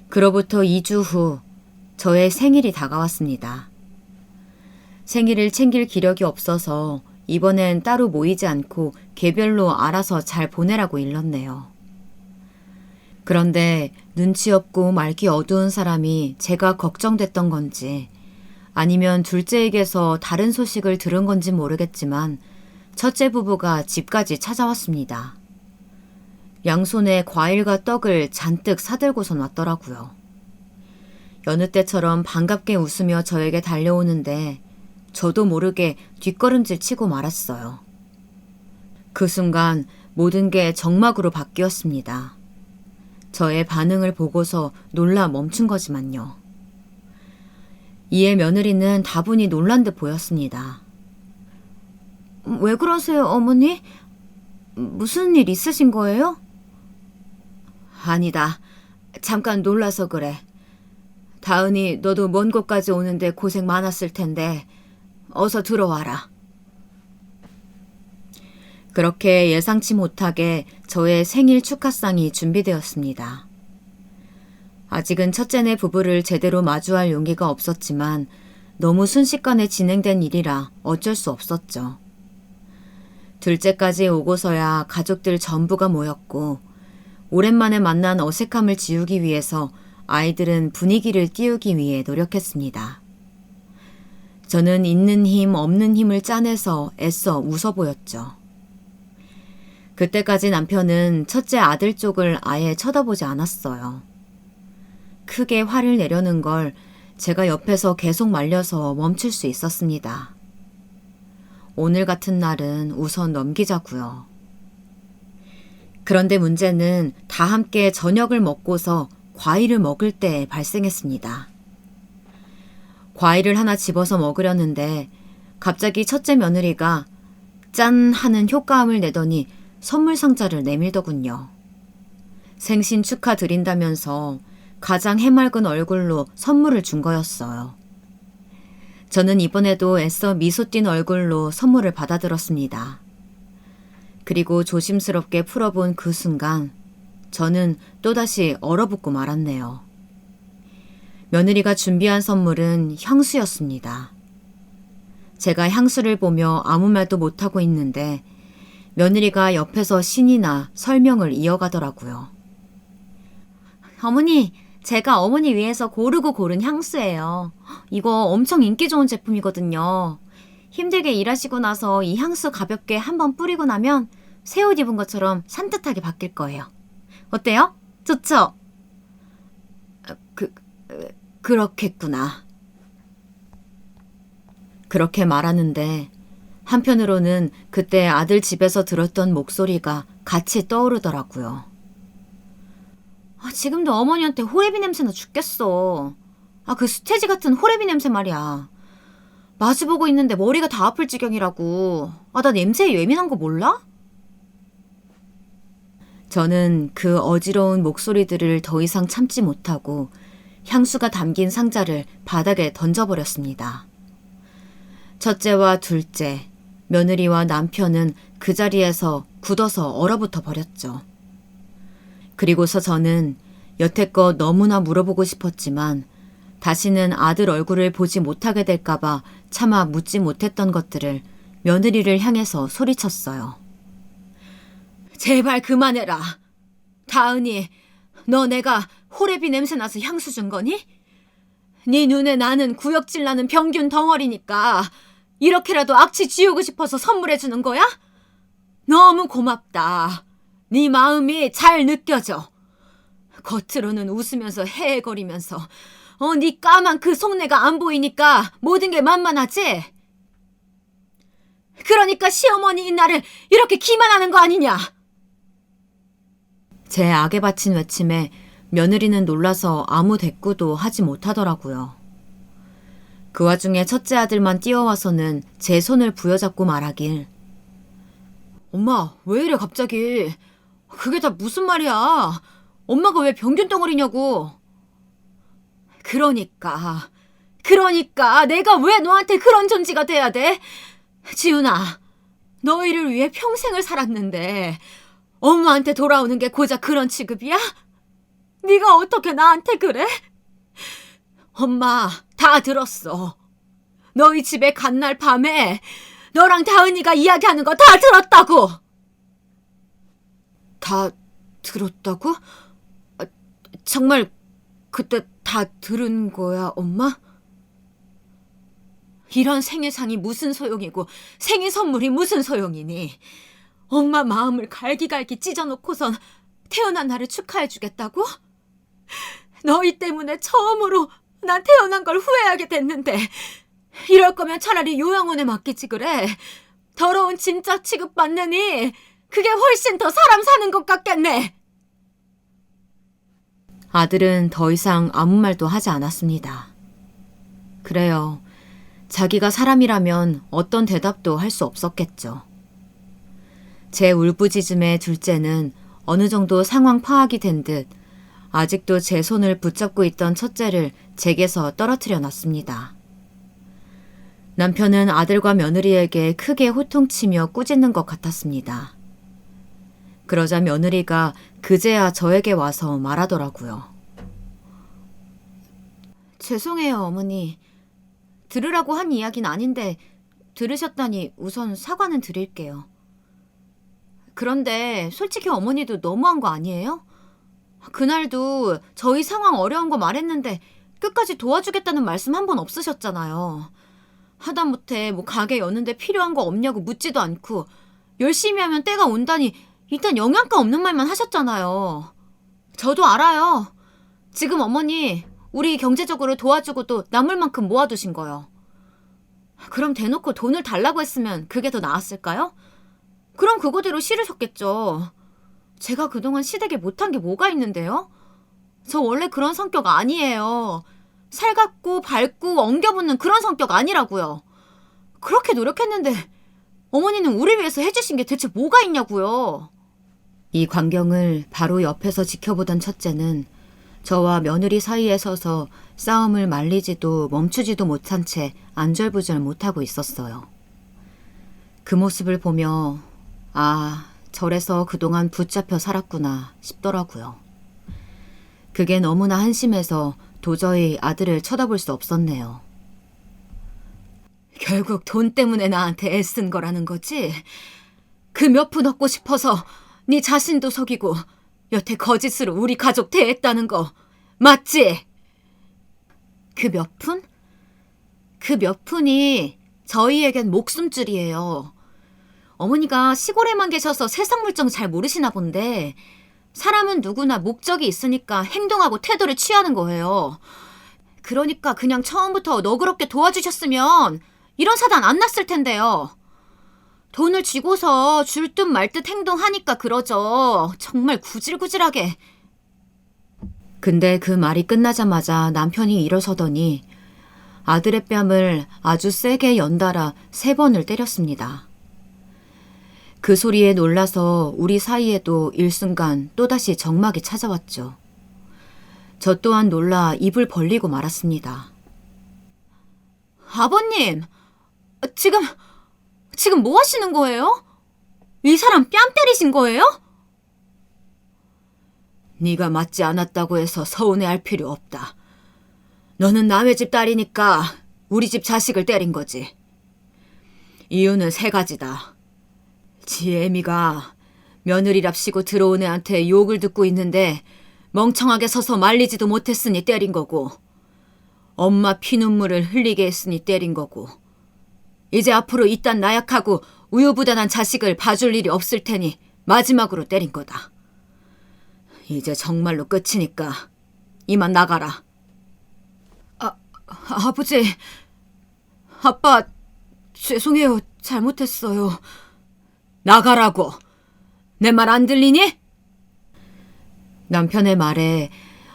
Speaker 1: 그로부터 2주 후 저의 생일이 다가왔습니다. 생일을 챙길 기력이 없어서 이번엔 따로 모이지 않고 개별로 알아서 잘 보내라고 일렀네요. 그런데 눈치 없고 말기 어두운 사람이 제가 걱정됐던 건지 아니면 둘째에게서 다른 소식을 들은 건지 모르겠지만 첫째 부부가 집까지 찾아왔습니다. 양손에 과일과 떡을 잔뜩 사들고선 왔더라고요. 여느 때처럼 반갑게 웃으며 저에게 달려오는데 저도 모르게 뒷걸음질 치고 말았어요. 그 순간 모든 게 정막으로 바뀌었습니다. 저의 반응을 보고서 놀라 멈춘 거지만요. 이에 며느리는 다분히 놀란 듯 보였습니다. 왜 그러세요, 어머니? 무슨 일 있으신 거예요? 아니다. 잠깐 놀라서 그래. 다은이 너도 먼 곳까지 오는데 고생 많았을 텐데 어서 들어와라. 그렇게 예상치 못하게 저의 생일 축하상이 준비되었습니다. 아직은 첫째네 부부를 제대로 마주할 용기가 없었지만 너무 순식간에 진행된 일이라 어쩔 수 없었죠. 둘째까지 오고서야 가족들 전부가 모였고 오랜만에 만난 어색함을 지우기 위해서 아이들은 분위기를 띄우기 위해 노력했습니다. 저는 있는 힘 없는 힘을 짜내서 애써 웃어 보였죠. 그때까지 남편은 첫째 아들 쪽을 아예 쳐다보지 않았어요. 크게 화를 내려는 걸 제가 옆에서 계속 말려서 멈출 수 있었습니다. 오늘 같은 날은 우선 넘기자고요. 그런데 문제는 다 함께 저녁을 먹고서 과일을 먹을 때 발생했습니다. 과일을 하나 집어서 먹으려는데 갑자기 첫째 며느리가 짠 하는 효과음을 내더니 선물 상자를 내밀더군요. 생신 축하드린다면서 가장 해맑은 얼굴로 선물을 준 거였어요. 저는 이번에도 애써 미소 띤 얼굴로 선물을 받아들었습니다. 그리고 조심스럽게 풀어본 그 순간 저는 또다시 얼어붙고 말았네요. 며느리가 준비한 선물은 향수였습니다. 제가 향수를 보며 아무 말도 못하고 있는데 며느리가 옆에서 신이 나 설명을 이어가더라고요. 어머니, 제가 어머니 위해서 고르고 고른 향수예요. 이거 엄청 인기 좋은 제품이거든요. 힘들게 일하시고 나서 이 향수 가볍게 한번 뿌리고 나면 새 옷 입은 것처럼 산뜻하게 바뀔 거예요. 어때요? 좋죠? 그렇겠구나. 그렇게 말하는데 한편으로는 그때 아들 집에서 들었던 목소리가 같이 떠오르더라고요. 지금도 어머니한테 호레비 냄새나 죽겠어. 그 수태지 같은 호레비 냄새 말이야. 마주보고 있는데 머리가 다 아플 지경이라고. 나 냄새에 예민한 거 몰라? 저는 그 어지러운 목소리들을 더 이상 참지 못하고 향수가 담긴 상자를 바닥에 던져버렸습니다. 첫째와 둘째, 며느리와 남편은 그 자리에서 굳어서 얼어붙어 버렸죠. 그리고서 저는 여태껏 너무나 물어보고 싶었지만 다시는 아들 얼굴을 보지 못하게 될까봐 차마 묻지 못했던 것들을 며느리를 향해서 소리쳤어요. 제발 그만해라. 다은이, 너 내가 호레비 냄새 나서 향수 준 거니? 네 눈에 나는 구역질 나는 병균 덩어리니까 이렇게라도 악취 지우고 싶어서 선물해 주는 거야? 너무 고맙다. 네 마음이 잘 느껴져. 겉으로는 웃으면서 헤헤거리면서 네 까만 그 속내가 안 보이니까 모든 게 만만하지? 그러니까 시어머니인 나를 이렇게 기만하는 거 아니냐? 제 악에 바친 외침에 며느리는 놀라서 아무 대꾸도 하지 못하더라고요. 그 와중에 첫째 아들만 뛰어와서는 제 손을 부여잡고 말하길. 엄마, 왜 이래 갑자기? 그게 다 무슨 말이야? 엄마가 왜 병균 덩어리냐고. 그러니까 내가 왜 너한테 그런 존재가 돼야 돼? 지훈아, 너희를 위해 평생을 살았는데 엄마한테 돌아오는 게 고작 그런 취급이야? 네가 어떻게 나한테 그래? 엄마 다 들었어. 너희 집에 간 날 밤에 너랑 다은이가 이야기하는 거 다 들었다고! 다 들었다고? 정말 그때 다 들은 거야, 엄마? 이런 생일상이 무슨 소용이고 생일 선물이 무슨 소용이니? 엄마 마음을 갈기갈기 찢어놓고선 태어난 나를 축하해주겠다고? 너희 때문에 처음으로 난 태어난 걸 후회하게 됐는데 이럴 거면 차라리 요양원에 맡기지 그래. 더러운 짐짝 취급받느니 그게 훨씬 더 사람 사는 것 같겠네. 아들은 더 이상 아무 말도 하지 않았습니다. 그래요. 자기가 사람이라면 어떤 대답도 할 수 없었겠죠. 제 울부짖음에 둘째는 어느 정도 상황 파악이 된 듯 아직도 제 손을 붙잡고 있던 첫째를 제게서 떨어뜨려 놨습니다. 남편은 아들과 며느리에게 크게 호통치며 꾸짖는 것 같았습니다. 그러자 며느리가 그제야 저에게 와서 말하더라고요. 죄송해요, 어머니. 들으라고 한 이야기는 아닌데 들으셨다니 우선 사과는 드릴게요. 그런데 솔직히 어머니도 너무한 거 아니에요? 그날도 저희 상황 어려운 거 말했는데 끝까지 도와주겠다는 말씀 한 번 없으셨잖아요. 하다못해 가게 여는데 필요한 거 없냐고 묻지도 않고 열심히 하면 때가 온다니 일단 영양가 없는 말만 하셨잖아요. 저도 알아요. 지금 어머니 우리 경제적으로 도와주고도 남을 만큼 모아두신 거요. 그럼 대놓고 돈을 달라고 했으면 그게 더 나았을까요? 그럼 그거대로 싫으셨겠죠. 제가 그동안 시댁에 못한 게 뭐가 있는데요? 저 원래 그런 성격 아니에요. 살갑고 밝고 엉겨붙는 그런 성격 아니라고요. 그렇게 노력했는데 어머니는 우리 위해서 해주신 게 대체 뭐가 있냐고요. 이 광경을 바로 옆에서 지켜보던 첫째는 저와 며느리 사이에 서서 싸움을 말리지도 멈추지도 못한 채 안절부절 못하고 있었어요. 그 모습을 보며 절에서 그동안 붙잡혀 살았구나 싶더라고요. 그게 너무나 한심해서 도저히 아들을 쳐다볼 수 없었네요. 결국 돈 때문에 나한테 애쓴 거라는 거지? 그 몇 푼 얻고 싶어서 네 자신도 속이고 여태 거짓으로 우리 가족 대했다는 거 맞지? 그 몇 푼? 그 몇 푼이 저희에겐 목숨줄이에요. 어머니가 시골에만 계셔서 세상 물정 잘 모르시나 본데 사람은 누구나 목적이 있으니까 행동하고 태도를 취하는 거예요. 그러니까 그냥 처음부터 너그럽게 도와주셨으면 이런 사단 안 났을 텐데요. 돈을 쥐고서 줄 듯 말 듯 행동하니까 그러죠. 정말 구질구질하게. 근데 그 말이 끝나자마자 남편이 일어서더니 아들의 뺨을 아주 세게 연달아 3번을 때렸습니다. 그 소리에 놀라서 우리 사이에도 일순간 또다시 적막이 찾아왔죠. 저 또한 놀라 입을 벌리고 말았습니다. 아버님, 지금 뭐 하시는 거예요? 이 사람 뺨 때리신 거예요? 네가 맞지 않았다고 해서 서운해할 필요 없다. 너는 남의 집 딸이니까 우리 집 자식을 때린 거지. 이유는 3가지다. 지애미가 며느리랍시고 들어온 애한테 욕을 듣고 있는데 멍청하게 서서 말리지도 못했으니 때린 거고, 엄마 피눈물을 흘리게 했으니 때린 거고, 이제 앞으로 이딴 나약하고 우유부단한 자식을 봐줄 일이 없을 테니 마지막으로 때린 거다. 이제 정말로 끝이니까 이만 나가라. 아버지, 아빠 죄송해요. 잘못했어요. 나가라고. 내 말 안 들리니? 남편의 말에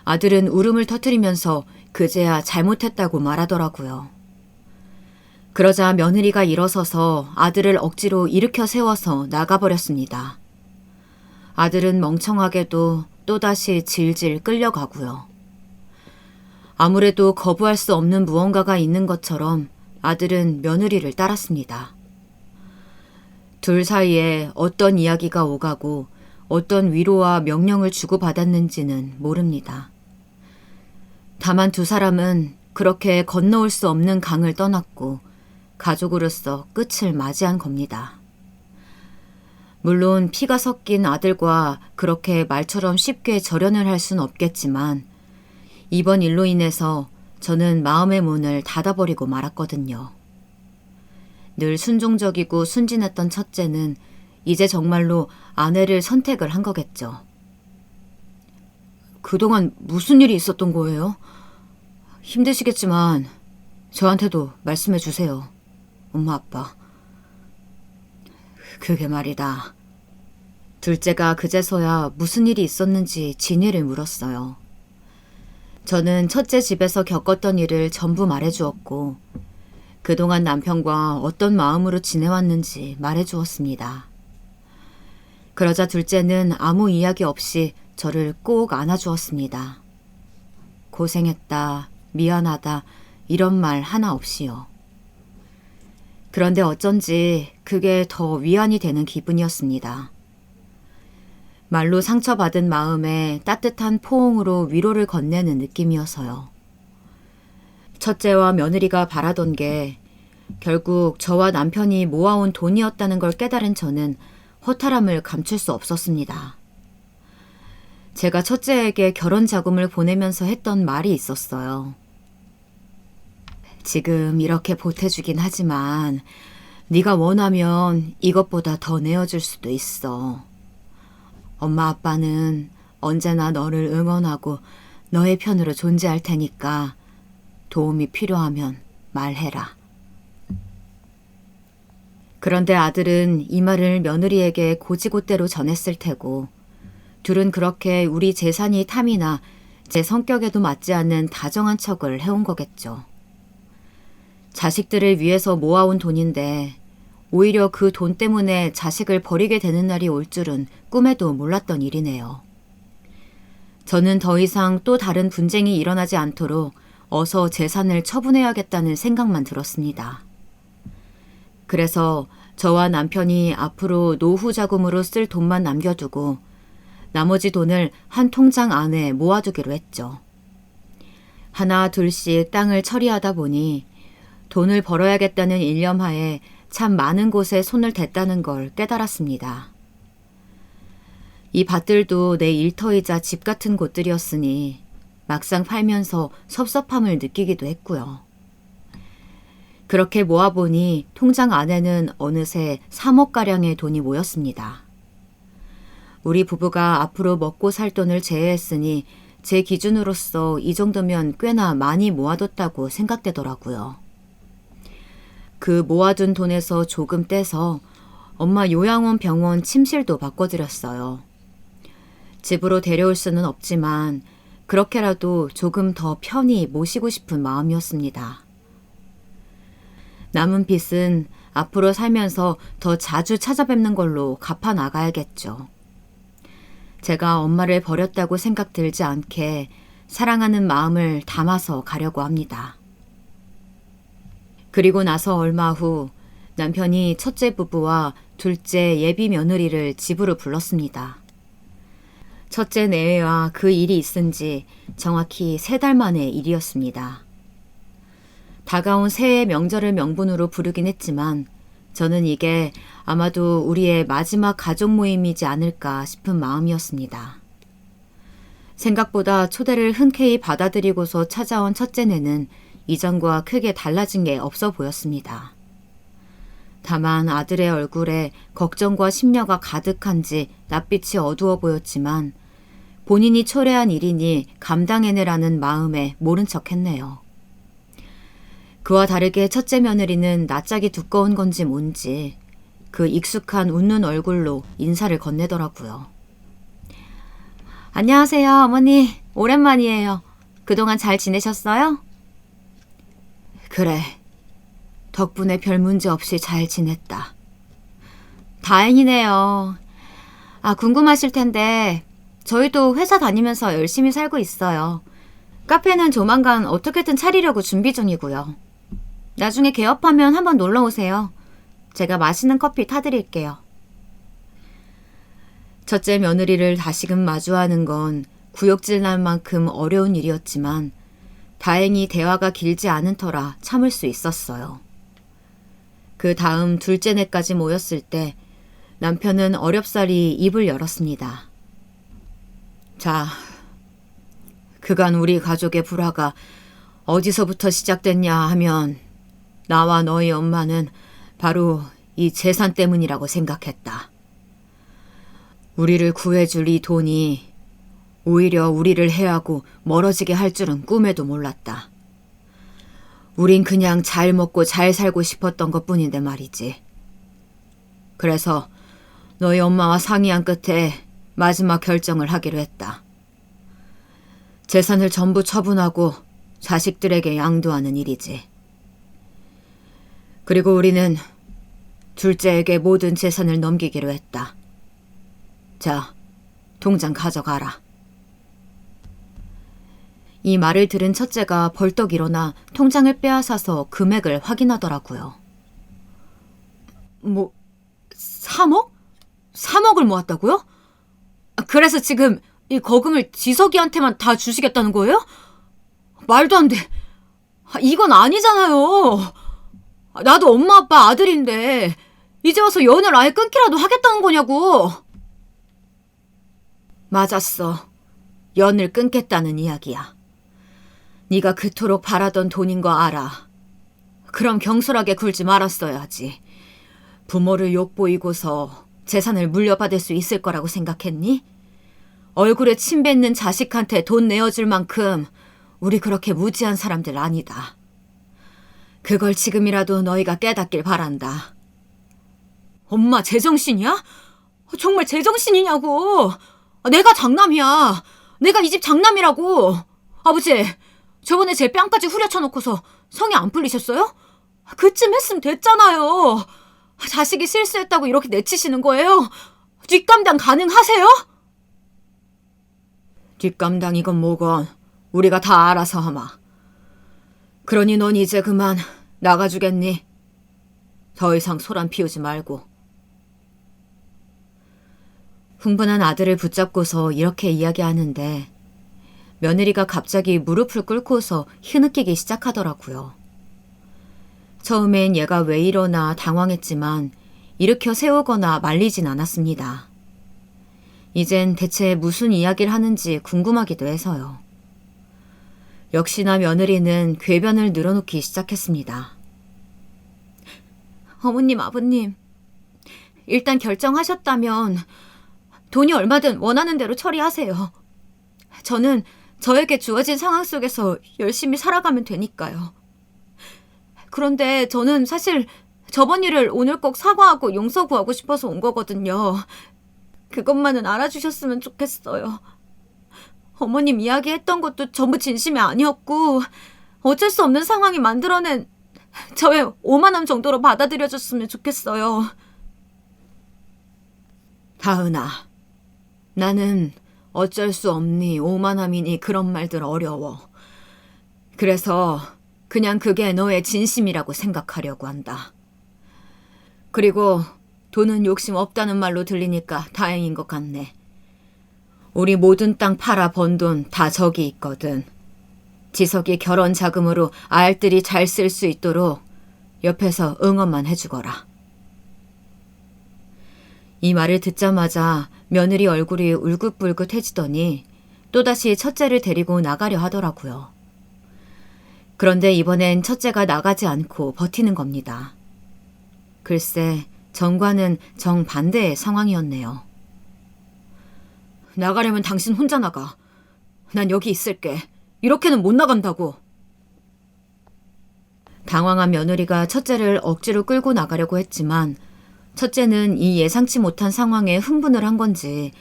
Speaker 1: 아들은 울음을 터뜨리면서 그제야 잘못했다고 말하더라고요. 그러자 며느리가 일어서서 아들을 억지로 일으켜 세워서 나가버렸습니다. 아들은 멍청하게도 또다시 질질 끌려가고요. 아무래도 거부할 수 없는 무언가가 있는 것처럼 아들은 며느리를 따랐습니다. 둘 사이에 어떤 이야기가 오가고 어떤 위로와 명령을 주고받았는지는 모릅니다. 다만 2 사람은 그렇게 건너올 수 없는 강을 떠났고 가족으로서 끝을 맞이한 겁니다. 물론 피가 섞인 아들과 그렇게 말처럼 쉽게 절연을 할 수는 없겠지만 이번 일로 인해서 저는 마음의 문을 닫아버리고 말았거든요. 늘 순종적이고 순진했던 첫째는 이제 정말로 아내를 선택을 한 거겠죠. 그동안 무슨 일이 있었던 거예요? 힘드시겠지만 저한테도 말씀해 주세요. 엄마, 아빠. 그게 말이다. 둘째가 그제서야 무슨 일이 있었는지 진위를 물었어요. 저는 첫째 집에서 겪었던 일을 전부 말해주었고 그동안 남편과 어떤 마음으로 지내왔는지 말해주었습니다. 그러자 둘째는 아무 이야기 없이 저를 꼭 안아주었습니다. 고생했다, 미안하다 이런 말 하나 없이요. 그런데 어쩐지 그게 더 위안이 되는 기분이었습니다. 말로 상처받은 마음에 따뜻한 포옹으로 위로를 건네는 느낌이어서요. 첫째와 며느리가 바라던 게 결국 저와 남편이 모아온 돈이었다는 걸 깨달은 저는 허탈함을 감출 수 없었습니다. 제가 첫째에게 결혼 자금을 보내면서 했던 말이 있었어요. 지금 이렇게 보태주긴 하지만 네가 원하면 이것보다 더 내어줄 수도 있어. 엄마 아빠는 언제나 너를 응원하고 너의 편으로 존재할 테니까 도움이 필요하면 말해라. 그런데 아들은 이 말을 며느리에게 고지고대로 전했을 테고 둘은 그렇게 우리 재산이 탐이나 제 성격에도 맞지 않는 다정한 척을 해온 거겠죠. 자식들을 위해서 모아온 돈인데 오히려 그 돈 때문에 자식을 버리게 되는 날이 올 줄은 꿈에도 몰랐던 일이네요. 저는 더 이상 또 다른 분쟁이 일어나지 않도록 어서 재산을 처분해야겠다는 생각만 들었습니다. 그래서 저와 남편이 앞으로 노후 자금으로 쓸 돈만 남겨두고 나머지 돈을 한 통장 안에 모아두기로 했죠. 하나 둘씩 땅을 처리하다 보니 돈을 벌어야겠다는 일념하에 참 많은 곳에 손을 댔다는 걸 깨달았습니다. 이 밭들도 내 일터이자 집 같은 곳들이었으니 막상 팔면서 섭섭함을 느끼기도 했고요. 그렇게 모아보니 통장 안에는 어느새 3억가량의 돈이 모였습니다. 우리 부부가 앞으로 먹고 살 돈을 제외했으니 제 기준으로서 이 정도면 꽤나 많이 모아뒀다고 생각되더라고요. 그 모아둔 돈에서 조금 떼서 엄마 요양원 병원 침실도 바꿔드렸어요. 집으로 데려올 수는 없지만 그렇게라도 조금 더 편히 모시고 싶은 마음이었습니다. 남은 빚은 앞으로 살면서 더 자주 찾아뵙는 걸로 갚아 나가야겠죠. 제가 엄마를 버렸다고 생각 들지 않게 사랑하는 마음을 담아서 가려고 합니다. 그리고 나서 얼마 후 남편이 첫째 부부와 둘째 예비 며느리를 집으로 불렀습니다. 첫째 내외와 그 일이 있은 지 정확히 3달 만의 일이었습니다. 다가온 새해 명절을 명분으로 부르긴 했지만 저는 이게 아마도 우리의 마지막 가족 모임이지 않을까 싶은 마음이었습니다. 생각보다 초대를 흔쾌히 받아들이고서 찾아온 첫째네는 이전과 크게 달라진 게 없어 보였습니다. 다만 아들의 얼굴에 걱정과 심려가 가득한지 낯빛이 어두워 보였지만 본인이 초래한 일이니 감당해내라는 마음에 모른 척했네요. 그와 다르게 첫째 며느리는 낯짝이 두꺼운 건지 뭔지 그 익숙한 웃는 얼굴로 인사를 건네더라고요. 안녕하세요, 어머니. 오랜만이에요. 그동안 잘 지내셨어요? 그래. 덕분에 별 문제 없이 잘 지냈다. 다행이네요. 궁금하실 텐데 저희도 회사 다니면서 열심히 살고 있어요. 카페는 조만간 어떻게든 차리려고 준비 중이고요. 나중에 개업하면 한번 놀러 오세요. 제가 맛있는 커피 타드릴게요. 첫째 며느리를 다시금 마주하는 건 구역질 날 만큼 어려운 일이었지만 다행히 대화가 길지 않은 터라 참을 수 있었어요. 그 다음 둘째네까지 모였을 때 남편은 어렵사리 입을 열었습니다. 자, 그간 우리 가족의 불화가 어디서부터 시작됐냐 하면 나와 너희 엄마는 바로 이 재산 때문이라고 생각했다. 우리를 구해줄 이 돈이 오히려 우리를 해하고 멀어지게 할 줄은 꿈에도 몰랐다. 우린 그냥 잘 먹고 잘 살고 싶었던 것뿐인데 말이지. 그래서 너희 엄마와 상의한 끝에 마지막 결정을 하기로 했다. 재산을 전부 처분하고 자식들에게 양도하는 일이지. 그리고 우리는 둘째에게 모든 재산을 넘기기로 했다. 자, 통장 가져가라. 이 말을 들은 첫째가 벌떡 일어나 통장을 빼앗아서 금액을 확인하더라고요. 3억? 3억을 모았다고요? 그래서 지금 이 거금을 지석이한테만 다 주시겠다는 거예요? 말도 안 돼. 이건 아니잖아요. 나도 엄마 아빠 아들인데 이제 와서 연을 아예 끊기라도 하겠다는 거냐고. 맞았어. 연을 끊겠다는 이야기야. 네가 그토록 바라던 돈인 거 알아. 그럼 경솔하게 굴지 말았어야지. 부모를 욕보이고서 재산을 물려받을 수 있을 거라고 생각했니? 얼굴에 침 뱉는 자식한테 돈 내어줄 만큼 우리 그렇게 무지한 사람들 아니다. 그걸 지금이라도 너희가 깨닫길 바란다. 엄마 제정신이야? 정말 제정신이냐고. 내가 장남이야. 내가 이 집 장남이라고. 아버지, 저번에 제 뺨까지 후려쳐놓고서 성이 안 풀리셨어요? 그쯤 했으면 됐잖아요. 자식이 실수했다고 이렇게 내치시는 거예요? 뒷감당 가능하세요? 뒷감당이건 뭐건 우리가 다 알아서 하마. 그러니 넌 이제 그만 나가주겠니? 더 이상 소란 피우지 말고. 흥분한 아들을 붙잡고서 이렇게 이야기하는데 며느리가 갑자기 무릎을 꿇고서 흐느끼기 시작하더라고요. 처음엔 얘가 왜 이러나 당황했지만 일으켜 세우거나 말리진 않았습니다. 이젠 대체 무슨 이야기를 하는지 궁금하기도 해서요. 역시나 며느리는 궤변을 늘어놓기 시작했습니다. 어머님, 아버님, 일단 결정하셨다면 돈이 얼마든 원하는 대로 처리하세요. 저는 저에게 주어진 상황 속에서 열심히 살아가면 되니까요. 그런데 저는 사실 저번 일을 오늘 꼭 사과하고 용서 구하고 싶어서 온 거거든요. 그것만은 알아주셨으면 좋겠어요. 어머님 이야기했던 것도 전부 진심이 아니었고 어쩔 수 없는 상황이 만들어낸 저의 오만함 정도로 받아들여줬으면 좋겠어요. 다은아, 나는 어쩔 수 없니 오만함이니 그런 말들 어려워. 그래서 그냥 그게 너의 진심이라고 생각하려고 한다. 그리고 돈은 욕심 없다는 말로 들리니까 다행인 것 같네. 우리 모든 땅 팔아 번 돈 다 저기 있거든. 지석이 결혼 자금으로 알뜰히 잘 쓸 수 있도록 옆에서 응원만 해주거라. 이 말을 듣자마자 며느리 얼굴이 울긋불긋해지더니 또다시 첫째를 데리고 나가려 하더라고요. 그런데 이번엔 첫째가 나가지 않고 버티는 겁니다. 글쎄, 전과는 정반대의 상황이었네요. 나가려면 당신 혼자 나가. 난 여기 있을게. 이렇게는 못 나간다고. 당황한 며느리가 첫째를 억지로 끌고 나가려고 했지만 첫째는 이 예상치 못한 상황에 흥분을 한 건지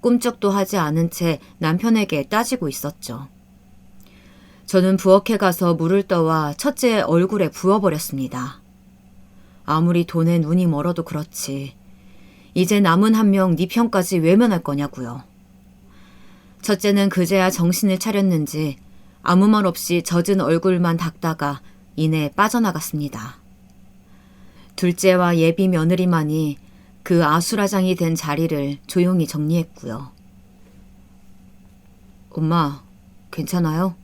Speaker 1: 꿈쩍도 하지 않은 채 남편에게 따지고 있었죠. 저는 부엌에 가서 물을 떠와 첫째의 얼굴에 부어버렸습니다. 아무리 돈에 눈이 멀어도 그렇지. 이제 남은 한 명 네 편까지 외면할 거냐고요. 첫째는 그제야 정신을 차렸는지 아무 말 없이 젖은 얼굴만 닦다가 이내 빠져나갔습니다. 둘째와 예비 며느리만이 그 아수라장이 된 자리를 조용히 정리했고요. 엄마, 괜찮아요?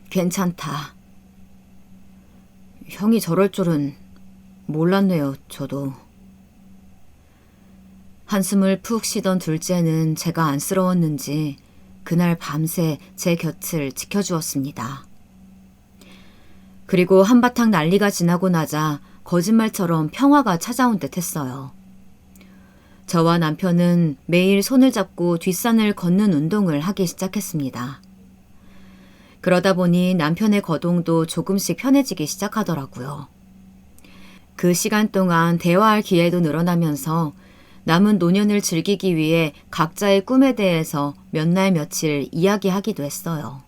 Speaker 1: 괜찮다. 형이 저럴 줄은 몰랐네요, 저도. 한숨을 푹 쉬던 둘째는 제가 안쓰러웠는지 그날 밤새 제 곁을 지켜주었습니다. 그리고 한바탕 난리가 지나고 나자 거짓말처럼 평화가 찾아온 듯 했어요. 저와 남편은 매일 손을 잡고 뒷산을 걷는 운동을 하기 시작했습니다. 그러다 보니 남편의 거동도 조금씩 편해지기 시작하더라고요. 그 시간 동안 대화할 기회도 늘어나면서 남은 노년을 즐기기 위해 각자의 꿈에 대해서 몇 날 며칠 이야기하기도 했어요.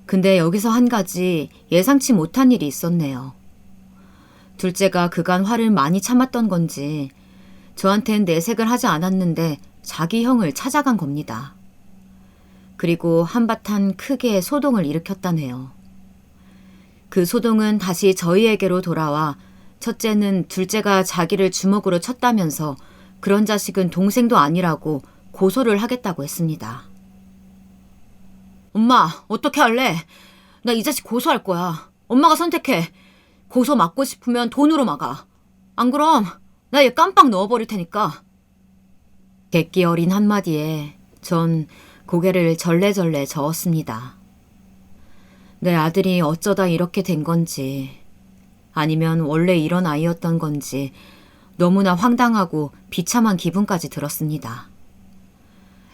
Speaker 1: 근데 여기서 한 가지 예상치 못한 일이 있었네요. 둘째가 그간 화를 많이 참았던 건지 저한텐 내색을 하지 않았는데 자기 형을 찾아간 겁니다. 그리고 한바탕 크게 소동을 일으켰다네요. 그 소동은 다시 저희에게로 돌아와 첫째는 둘째가 자기를 주먹으로 쳤다면서 그런 자식은 동생도 아니라고 고소를 하겠다고 했습니다. 엄마, 어떻게 할래? 나 이 자식 고소할 거야. 엄마가 선택해. 고소 막고 싶으면 돈으로 막아. 안 그럼 나 얘 깜빡 넣어버릴 테니까. 객기 어린 한마디에 전 고개를 절레절레 저었습니다. 내 아들이 어쩌다 이렇게 된 건지 아니면 원래 이런 아이였던 건지 너무나 황당하고 비참한 기분까지 들었습니다.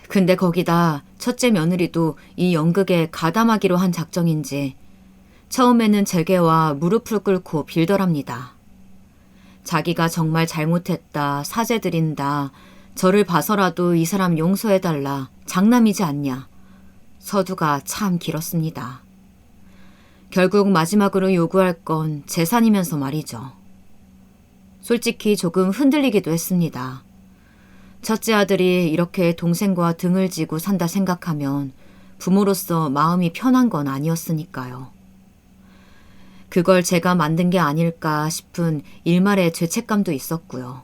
Speaker 1: 근데 거기다 첫째 며느리도 이 연극에 가담하기로 한 작정인지 처음에는 제게와 무릎을 꿇고 빌더랍니다. 자기가 정말 잘못했다, 사죄드린다, 저를 봐서라도 이 사람 용서해달라, 장남이지 않냐. 서두가 참 길었습니다. 결국 마지막으로 요구할 건 재산이면서 말이죠. 솔직히 조금 흔들리기도 했습니다. 첫째 아들이 이렇게 동생과 등을 지고 산다 생각하면 부모로서 마음이 편한 건 아니었으니까요. 그걸 제가 만든 게 아닐까 싶은 일말의 죄책감도 있었고요.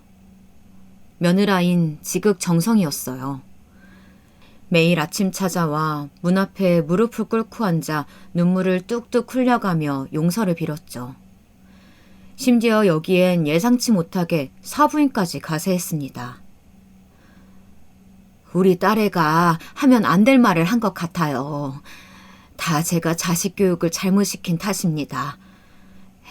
Speaker 1: 며느라인 지극정성이었어요. 매일 아침 찾아와 문 앞에 무릎을 꿇고 앉아 눈물을 뚝뚝 흘려가며 용서를 빌었죠. 심지어 여기엔 예상치 못하게 사부인까지 가세했습니다. 우리 딸애가 하면 안 될 말을 한 것 같아요. 다 제가 자식 교육을 잘못 시킨 탓입니다.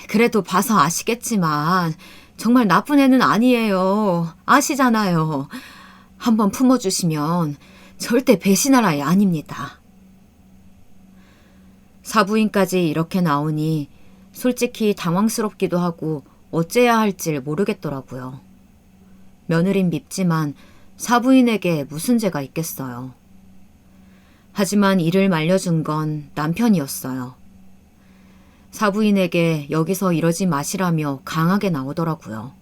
Speaker 1: 그래도 봐서 아시겠지만 정말 나쁜 애는 아니에요. 아시잖아요. 한번 품어주시면 절대 배신할 아이 아닙니다. 사부인까지 이렇게 나오니 솔직히 당황스럽기도 하고 어째야 할지 모르겠더라고요. 며느린 밉지만 사부인에게 무슨 죄가 있겠어요. 하지만 이를 말려준 건 남편이었어요. 사부인에게 여기서 이러지 마시라며 강하게 나오더라고요.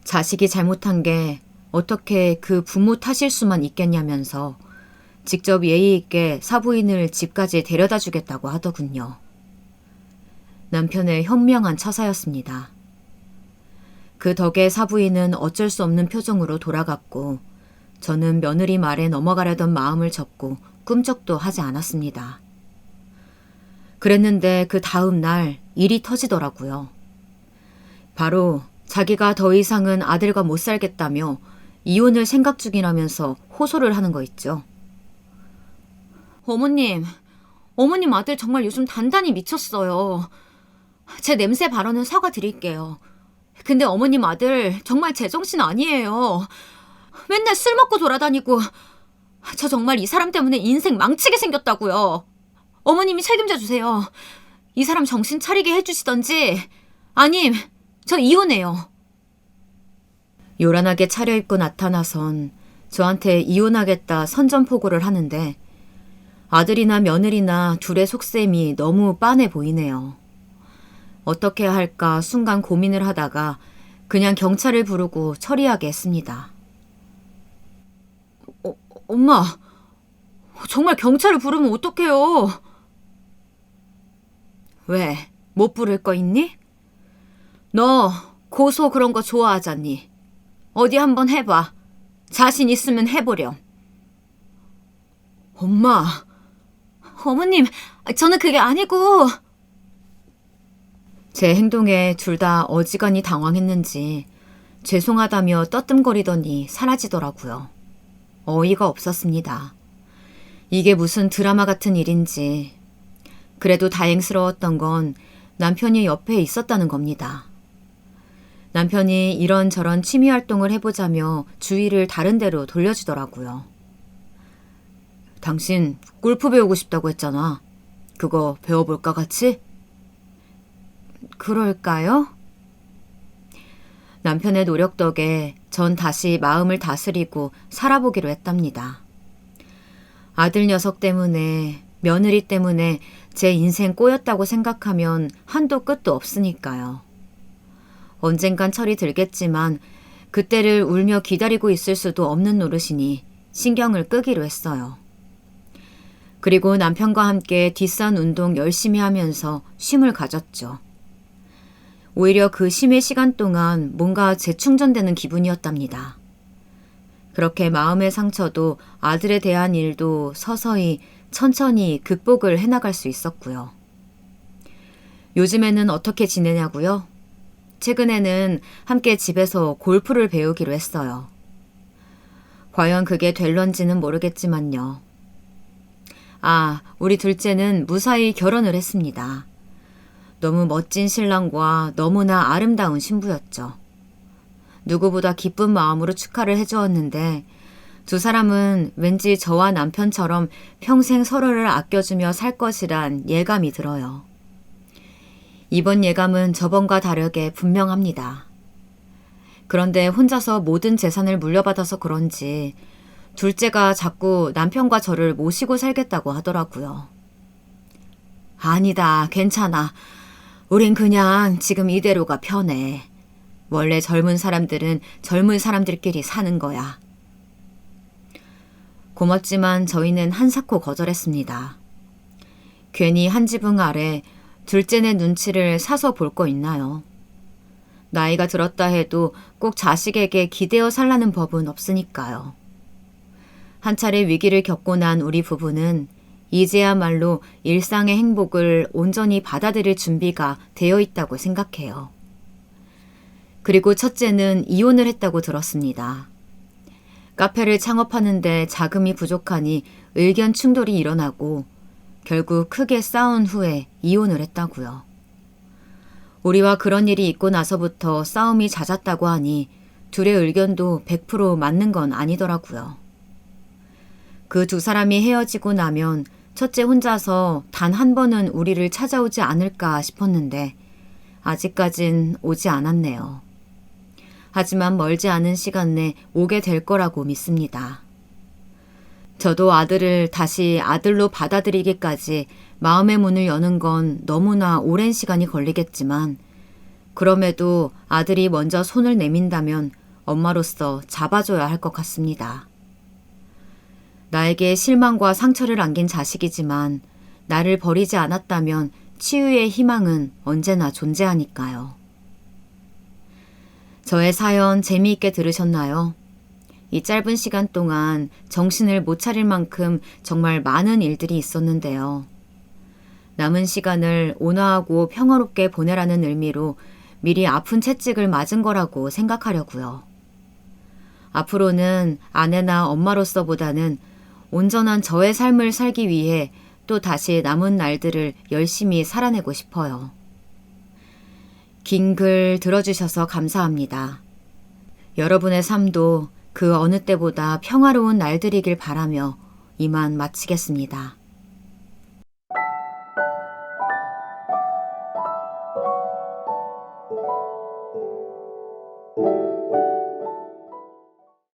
Speaker 1: 자식이 잘못한 게 어떻게 그 부모 탓일 수만 있겠냐면서 직접 예의 있게 사부인을 집까지 데려다 주겠다고 하더군요. 남편의 현명한 처사였습니다. 그 덕에 사부인은 어쩔 수 없는 표정으로 돌아갔고 저는 며느리 말에 넘어가려던 마음을 접고 꿈쩍도 하지 않았습니다. 그랬는데 그 다음 날 일이 터지더라고요. 바로 자기가 더 이상은 아들과 못 살겠다며 이혼을 생각 중이라면서 호소를 하는 거 있죠. 어머님 아들 정말 요즘 단단히 미쳤어요. 제 냄새 발언은 사과드릴게요. 근데 어머님 아들 정말 제정신 아니에요. 맨날 술 먹고 돌아다니고 저 정말 이 사람 때문에 인생 망치게 생겼다고요. 어머님이 책임져 주세요. 이 사람 정신 차리게 해주시던지 아님 저 이혼해요. 요란하게 차려입고 나타나선 저한테 이혼하겠다 선전포고를 하는데 아들이나 며느리나 둘의 속셈이 너무 빤해 보이네요. 어떻게 할까 순간 고민을 하다가 그냥 경찰을 부르고 처리하게 했습니다. 엄마, 정말 경찰을 부르면 어떡해요? 왜? 못 부를 거 있니? 너 고소 그런 거 좋아하잖니? 어디 한번 해봐. 자신 있으면 해보렴. 엄마. 어머님, 저는 그게 아니고. 제 행동에 둘 다 어지간히 당황했는지 죄송하다며 떠뜸거리더니 사라지더라고요. 어이가 없었습니다. 이게 무슨 드라마 같은 일인지. 그래도 다행스러웠던 건 남편이 옆에 있었다는 겁니다. 남편이 이런저런 취미활동을 해보자며 주의를 다른 데로 돌려주더라고요. 당신 골프 배우고 싶다고 했잖아. 그거 배워볼까 같이? 그럴까요? 남편의 노력 덕에 전 다시 마음을 다스리고 살아보기로 했답니다. 아들 녀석 때문에, 며느리 때문에 제 인생 꼬였다고 생각하면 한도 끝도 없으니까요. 언젠간 철이 들겠지만 그때를 울며 기다리고 있을 수도 없는 노릇이니 신경을 끄기로 했어요. 그리고 남편과 함께 뒷산 운동 열심히 하면서 쉼을 가졌죠. 오히려 그 쉼의 시간 동안 뭔가 재충전되는 기분이었답니다. 그렇게 마음의 상처도 아들에 대한 일도 서서히 천천히 극복을 해나갈 수 있었고요. 요즘에는 어떻게 지내냐고요? 최근에는 함께 집에서 골프를 배우기로 했어요. 과연 그게 될런지는 모르겠지만요. 우리 둘째는 무사히 결혼을 했습니다. 너무 멋진 신랑과 너무나 아름다운 신부였죠. 누구보다 기쁜 마음으로 축하를 해주었는데 두 사람은 왠지 저와 남편처럼 평생 서로를 아껴주며 살 것이란 예감이 들어요. 이번 예감은 저번과 다르게 분명합니다. 그런데 혼자서 모든 재산을 물려받아서 그런지 둘째가 자꾸 남편과 저를 모시고 살겠다고 하더라고요. 아니다, 괜찮아. 우린 그냥 지금 이대로가 편해. 원래 젊은 사람들은 젊은 사람들끼리 사는 거야. 고맙지만 저희는 한사코 거절했습니다. 괜히 한 지붕 아래 둘째네 눈치를 사서 볼 거 있나요? 나이가 들었다 해도 꼭 자식에게 기대어 살라는 법은 없으니까요. 한 차례 위기를 겪고 난 우리 부부는 이제야말로 일상의 행복을 온전히 받아들일 준비가 되어 있다고 생각해요. 그리고 첫째는 이혼을 했다고 들었습니다. 카페를 창업하는데 자금이 부족하니 의견 충돌이 일어나고 결국 크게 싸운 후에 이혼을 했다고요. 우리와 그런 일이 있고 나서부터 싸움이 잦았다고 하니 둘의 의견도 100% 맞는 건 아니더라고요. 그 두 사람이 헤어지고 나면 첫째 혼자서 단 한 번은 우리를 찾아오지 않을까 싶었는데 아직까진 오지 않았네요. 하지만 멀지 않은 시간 내 오게 될 거라고 믿습니다. 저도 아들을 다시 아들로 받아들이기까지 마음의 문을 여는 건 너무나 오랜 시간이 걸리겠지만 그럼에도 아들이 먼저 손을 내민다면 엄마로서 잡아줘야 할 것 같습니다. 나에게 실망과 상처를 안긴 자식이지만 나를 버리지 않았다면 치유의 희망은 언제나 존재하니까요. 저의 사연 재미있게 들으셨나요? 이 짧은 시간 동안 정신을 못 차릴 만큼 정말 많은 일들이 있었는데요. 남은 시간을 온화하고 평화롭게 보내라는 의미로 미리 아픈 채찍을 맞은 거라고 생각하려고요. 앞으로는 아내나 엄마로서보다는 온전한 저의 삶을 살기 위해 또 다시 남은 날들을 열심히 살아내고 싶어요. 긴 글 들어주셔서 감사합니다. 여러분의 삶도 그 어느 때보다 평화로운 날들이길 바라며 이만 마치겠습니다.